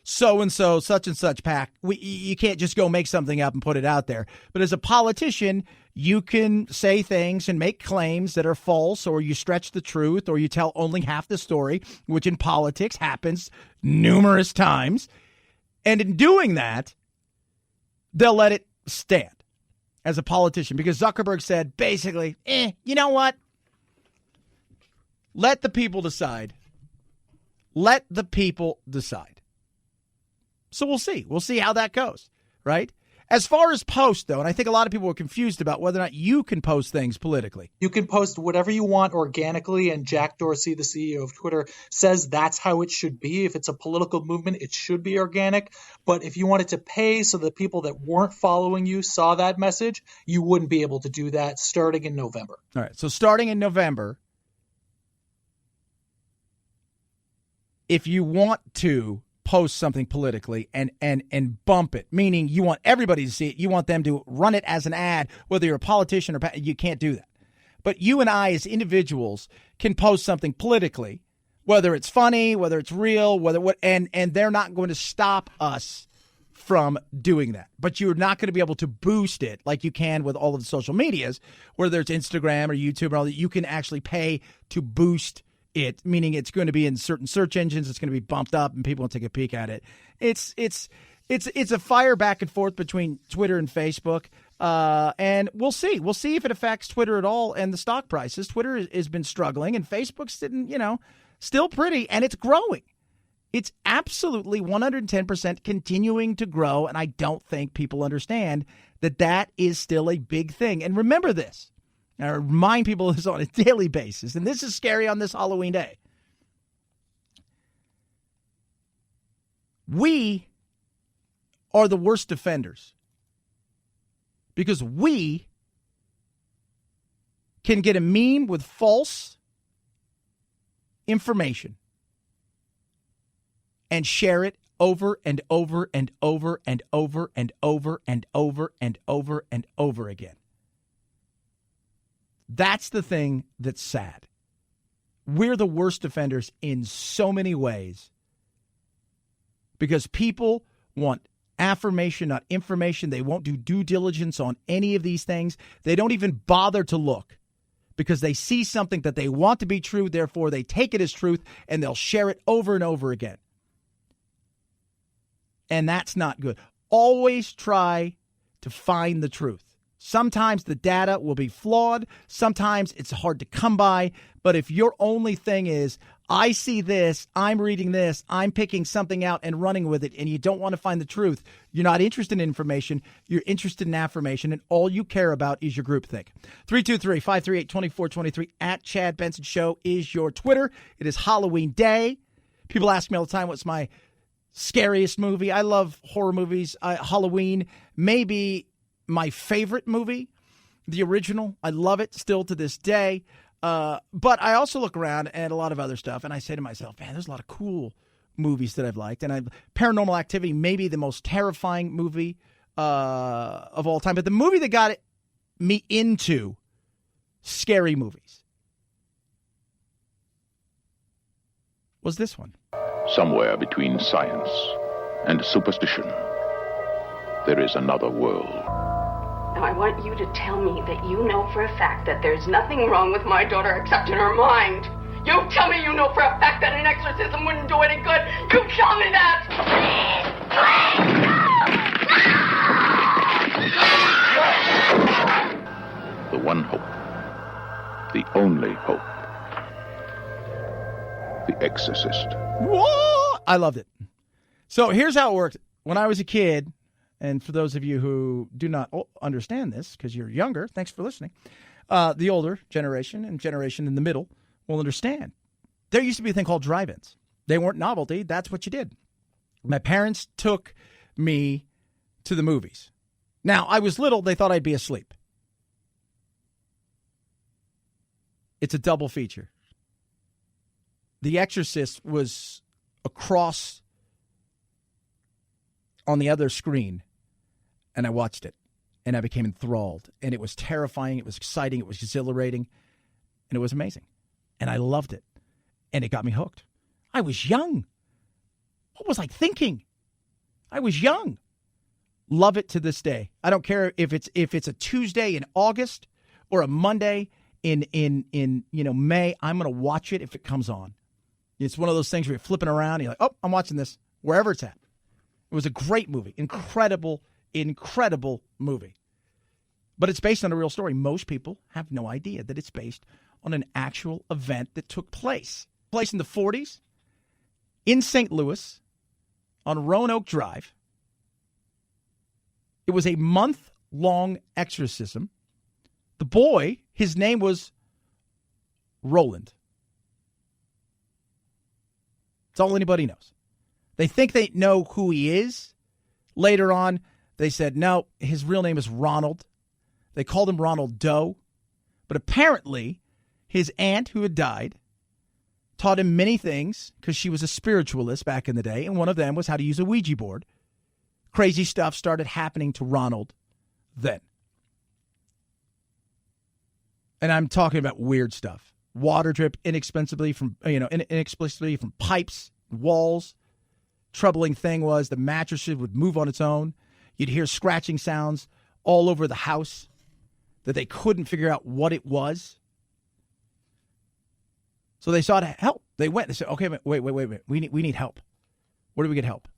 so-and-so, such and such PAC. You can't just go make something up and put it out there. But as a politician, you can say things and make claims that are false, or you stretch the truth, or you tell only half the story, which in politics happens numerous times. And in doing that, they'll let it stand as a politician, because Zuckerberg said, basically, you know what? Let the people decide. Let the people decide. So we'll see. We'll see how that goes, right? As far as post, though, and I think a lot of people are confused about whether or not you can post things politically. You can post whatever you want organically, and Jack Dorsey, the CEO of Twitter, says that's how it should be. If it's a political movement, it should be organic. But if you wanted to pay so the people that weren't following you saw that message, you wouldn't be able to do that starting in November. All right, so starting in November, if you want to post something politically and bump it, meaning you want everybody to see it, you want them to run it as an ad, whether you're a politician or you can't do that. But you and I as individuals can post something politically, whether it's funny, whether it's real, and they're not going to stop us from doing that. But you're not going to be able to boost it like you can with all of the social medias, whether it's Instagram or YouTube or all that. You can actually pay to boost it, meaning it's going to be in certain search engines. It's going to be bumped up, and people will take a peek at it. It's a fire back and forth between Twitter and Facebook, and we'll see. We'll see if it affects Twitter at all and the stock prices. Twitter has been struggling, and Facebook's still pretty, and it's growing. It's absolutely 110% continuing to grow, and I don't think people understand that is still a big thing. And remember this. I remind people of this on a daily basis, and this is scary on this Halloween day. We are the worst offenders because we can get a meme with false information and share it over and over and over and over and over and over and over and over again. That's the thing that's sad. We're the worst offenders in so many ways because people want affirmation, not information. They won't do due diligence on any of these things. They don't even bother to look because they see something that they want to be true. Therefore, they take it as truth and they'll share it over and over again. And that's not good. Always try to find the truth. Sometimes the data will be flawed. Sometimes it's hard to come by. But if your only thing is, I see this, I'm reading this, I'm picking something out and running with it, and you don't want to find the truth, you're not interested in information, you're interested in affirmation, and all you care about is your groupthink. 323-538-2423 at Chad Benson Show is your Twitter. It is Halloween Day. People ask me all the time, what's my scariest movie? I love horror movies. Halloween, maybe my favorite movie, the original. I love it still to this day. But I also look around at a lot of other stuff, and I say to myself, man, there's a lot of cool movies that I've liked. And Paranormal Activity, maybe the most terrifying movie of all time. But the movie that got me into scary movies was this one. Somewhere between science and superstition, there is another world. Now, I want you to tell me that you know for a fact that there's nothing wrong with my daughter except in her mind. You tell me you know for a fact that an exorcism wouldn't do any good. You tell me that! The one hope. The only hope. The Exorcist. Whoa! I loved it. So here's how it worked. When I was a kid, and for those of you who do not understand this, because you're younger, thanks for listening, the older generation and generation in the middle will understand. There used to be a thing called drive-ins. They weren't novelty. That's what you did. My parents took me to the movies. Now, I was little. They thought I'd be asleep. It's a double feature. The Exorcist was across on the other screen And I watched it, and I became enthralled. And it was terrifying. It was exciting. It was exhilarating. And it was amazing. And I loved it. And it got me hooked. I was young. What was I thinking? I was young. Love it to this day. I don't care if it's a Tuesday in August or a Monday in May. I'm going to watch it if it comes on. It's one of those things where you're flipping around and you're like, oh, I'm watching this wherever it's at. It was a great movie. Incredible movie. But it's based on a real story. Most people have no idea that it's based on an actual event that took place. In the 40s in St. Louis on Roanoke Drive. It was a month-long exorcism. The boy, his name was Roland. That's all anybody knows. They think they know who he is. Later on, they said, no, his real name is Ronald. They called him Ronald Doe. But apparently, his aunt, who had died, taught him many things because she was a spiritualist back in the day, and one of them was how to use a Ouija board. Crazy stuff started happening to Ronald then. And I'm talking about weird stuff. Water drip inexplicably from pipes, walls. Troubling thing was the mattresses would move on its own. You'd hear scratching sounds all over the house that they couldn't figure out what it was. So they sought help. They went. They said, okay, wait. We need help. Where do we get help?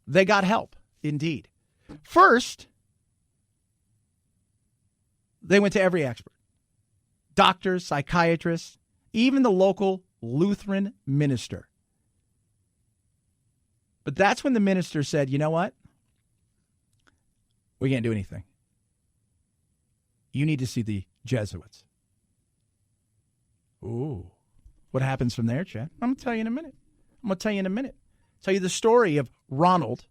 They got help, indeed. First, they went to every expert. Doctors, psychiatrists, even the local Lutheran minister. But that's when the minister said, you know what? We can't do anything. You need to see the Jesuits. Ooh. What happens from there, Chad? I'm going to tell you in a minute. Tell you the story of Ronald,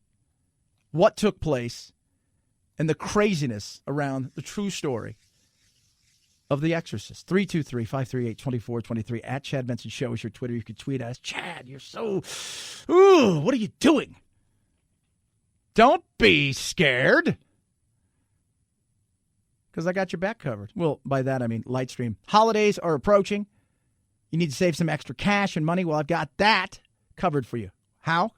what took place, and the craziness around the true story of The Exorcist. 323-538-2423 at Chad Benson Show is your Twitter. You can tweet us. Chad, you're so... Ooh, what are you doing? Don't be scared. Because I got your back covered. Well, by that I mean Lightstream. Holidays are approaching. You need to save some extra cash and money. Well, I've got that covered for you. How?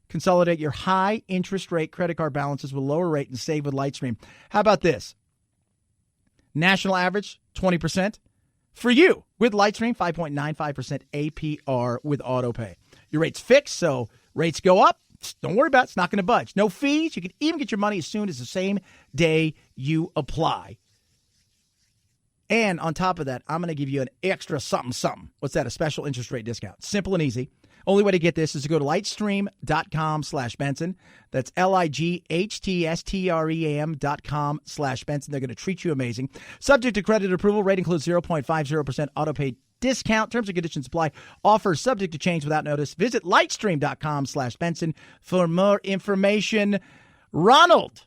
Consolidate your high interest rate credit card balances with lower rate and save with Lightstream. How about this? National average, 20%. For you, with Lightstream, 5.95% APR with autopay. Your rate's fixed, so rates go up. Don't worry about it. It's not going to budge. No fees. You can even get your money as soon as the same day you apply. And on top of that, I'm going to give you an extra something. What's that? A special interest rate discount. Simple and easy. Only way to get this is to go to lightstream.com/Benson. That's LIGHTSTREAM.com/Benson. They're going to treat you amazing. Subject to credit approval. Rate includes 0.50% autopay discount. Terms and conditions apply. Offer subject to change without notice. Visit lightstream.com/Benson for more information. Ronald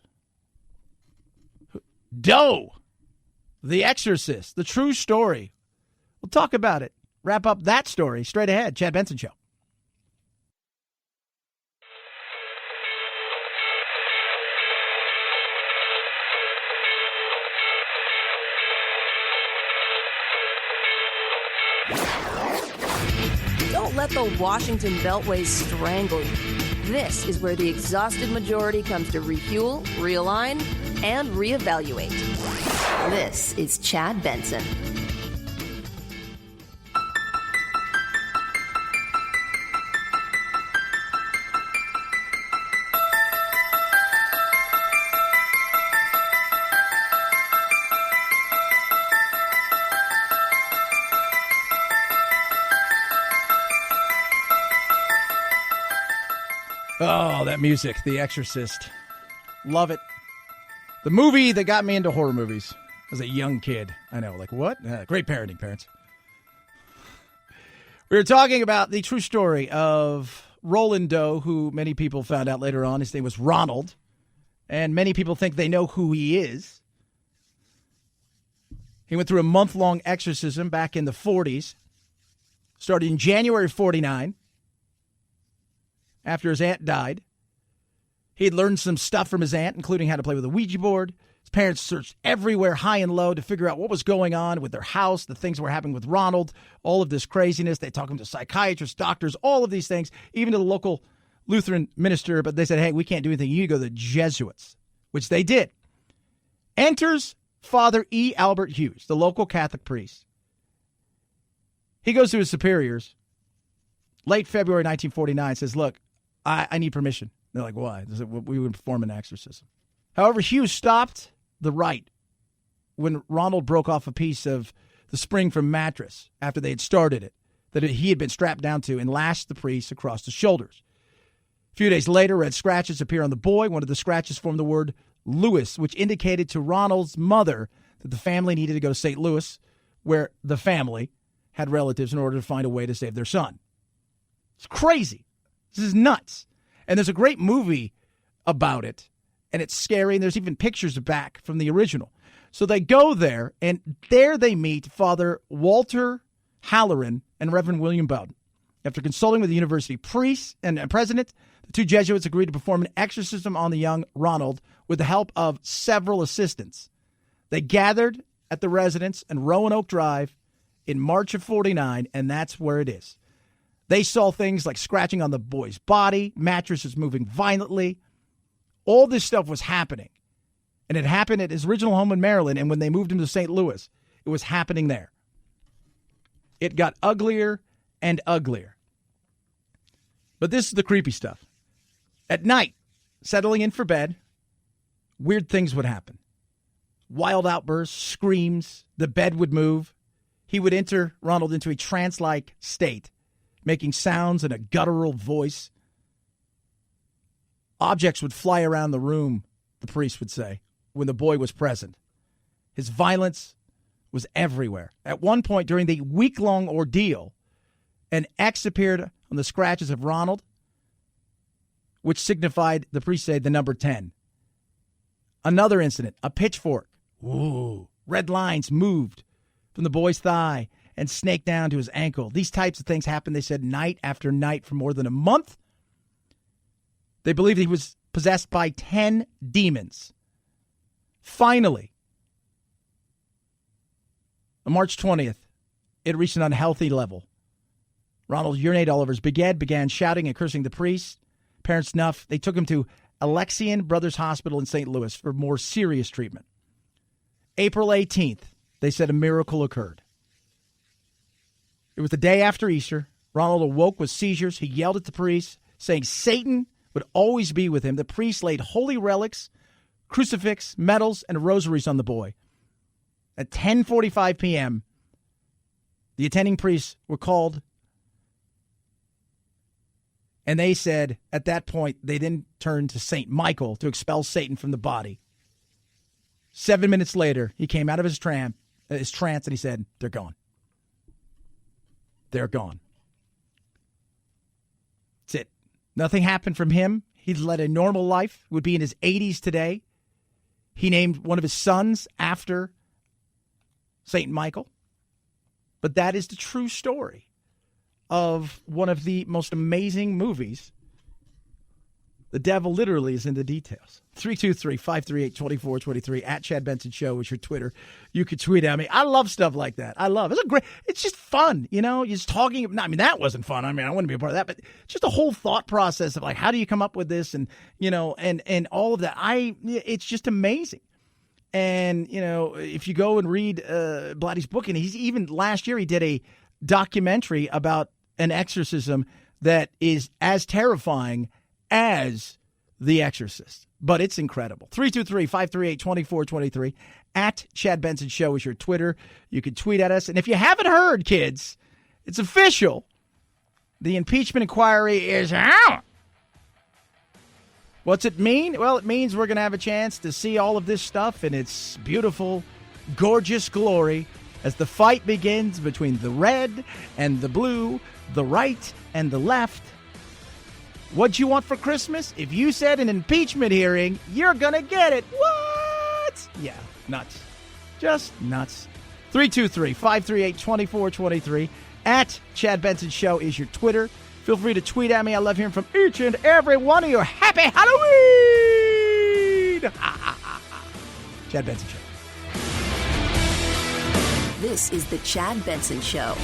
Doe, The Exorcist, the true story. We'll talk about it. Wrap up that story straight ahead. Chad Benson Show. Don't let the Washington Beltway strangle you. This is where the exhausted majority comes to refuel, realign, and reevaluate. This is Chad Benson. Oh, that music, The Exorcist. Love it. The movie that got me into horror movies as a young kid. I know, like what? Great parenting, parents. We were talking about the true story of Roland Doe, who many people found out later on his name was Ronald, and many people think they know who he is. He went through a month-long exorcism back in the 40s, started in January of 49. After his aunt died. He had learned some stuff from his aunt, including how to play with a Ouija board. His parents searched everywhere, high and low, to figure out what was going on with their house, the things that were happening with Ronald, all of this craziness. They took him to psychiatrists, doctors, all of these things, even to the local Lutheran minister. But they said, hey, we can't do anything. You go to the Jesuits, which they did. Enters Father E. Albert Hughes, the local Catholic priest. He goes to his superiors, late February 1949, says, look, I need permission. They're like, why? They said, we would perform an exorcism. However, Hughes stopped the rite when Ronald broke off a piece of the spring from mattress after they had started it, that he had been strapped down to, and lashed the priest across the shoulders. A few days later, red scratches appear on the boy. One of the scratches formed the word Louis, which indicated to Ronald's mother that the family needed to go to St. Louis, where the family had relatives, in order to find a way to save their son. It's crazy. This is nuts. And there's a great movie about it, and it's scary, and there's even pictures back from the original. So they go there, and there they meet Father Walter Halloran and Reverend William Bowden. After consulting with the university priest and president, the two Jesuits agreed to perform an exorcism on the young Ronald with the help of several assistants. They gathered at the residence in Roanoke Drive in March of 49, and that's where it is. They saw things like scratching on the boy's body, mattresses moving violently. All this stuff was happening. And it happened at his original home in Maryland, and when they moved him to St. Louis, it was happening there. It got uglier and uglier. But this is the creepy stuff. At night, settling in for bed, weird things would happen. Wild outbursts, screams, the bed would move. He would enter Ronald into a trance-like state, making sounds in a guttural voice. Objects would fly around the room, the priest would say, when the boy was present. His violence was everywhere. At one point during the week-long ordeal, an X appeared on the scratches of Ronald, which signified, the priest said, the number 10. Another incident, a pitchfork. Ooh, red lines moved from the boy's thigh and snaked down to his ankle. These types of things happened, they said, night after night for more than a month. They believed he was possessed by 10 demons. Finally, on March 20th, it reached an unhealthy level. Ronald urinated all over his began shouting and cursing the priest. Parents enough, they took him to Alexian Brothers Hospital in St. Louis for more serious treatment. April 18th, they said a miracle occurred. It was the day after Easter. Ronald awoke with seizures. He yelled at the priest, saying Satan would always be with him. The priest laid holy relics, crucifix, medals, and rosaries on the boy. At 10:45 p.m., the attending priests were called, and they said at that point they then turned to St. Michael to expel Satan from the body. 7 minutes later, he came out of his trance and he said, they're gone. They're gone. That's it. Nothing happened from him. He led a normal life, would be in his 80s today. He named one of his sons after St. Michael. But that is the true story of one of the most amazing movies. The devil literally is in the details. 323-538-2423 at Chad Benson Show is your Twitter. You could tweet at me. I love stuff like that. It's just fun, you know, just talking. I mean, that wasn't fun. I mean, I wouldn't be a part of that, but just the whole thought process of like, how do you come up with this? And, you know, and all of that. It's just amazing. And, you know, if you go and read Blatty's book, and he's even last year, he did a documentary about an exorcism that is as terrifying as The Exorcist. But it's incredible. 323-538-2423 at Chad Benson Show is your Twitter. You can tweet at us. And if you haven't heard, kids, it's official. The impeachment inquiry is out. What's it mean? Well, it means we're going to have a chance to see all of this stuff in its beautiful, gorgeous glory as the fight begins between the red and the blue, the right and the left. What you want for Christmas? If you said an impeachment hearing, you're going to get it. What? Yeah, nuts. Just nuts. 323-538-2423 at Chad Benson Show is your Twitter. Feel free to tweet at me. I love hearing from each and every one of you. Happy Halloween! know? Chad Benson Show. This is the Chad Benson Show.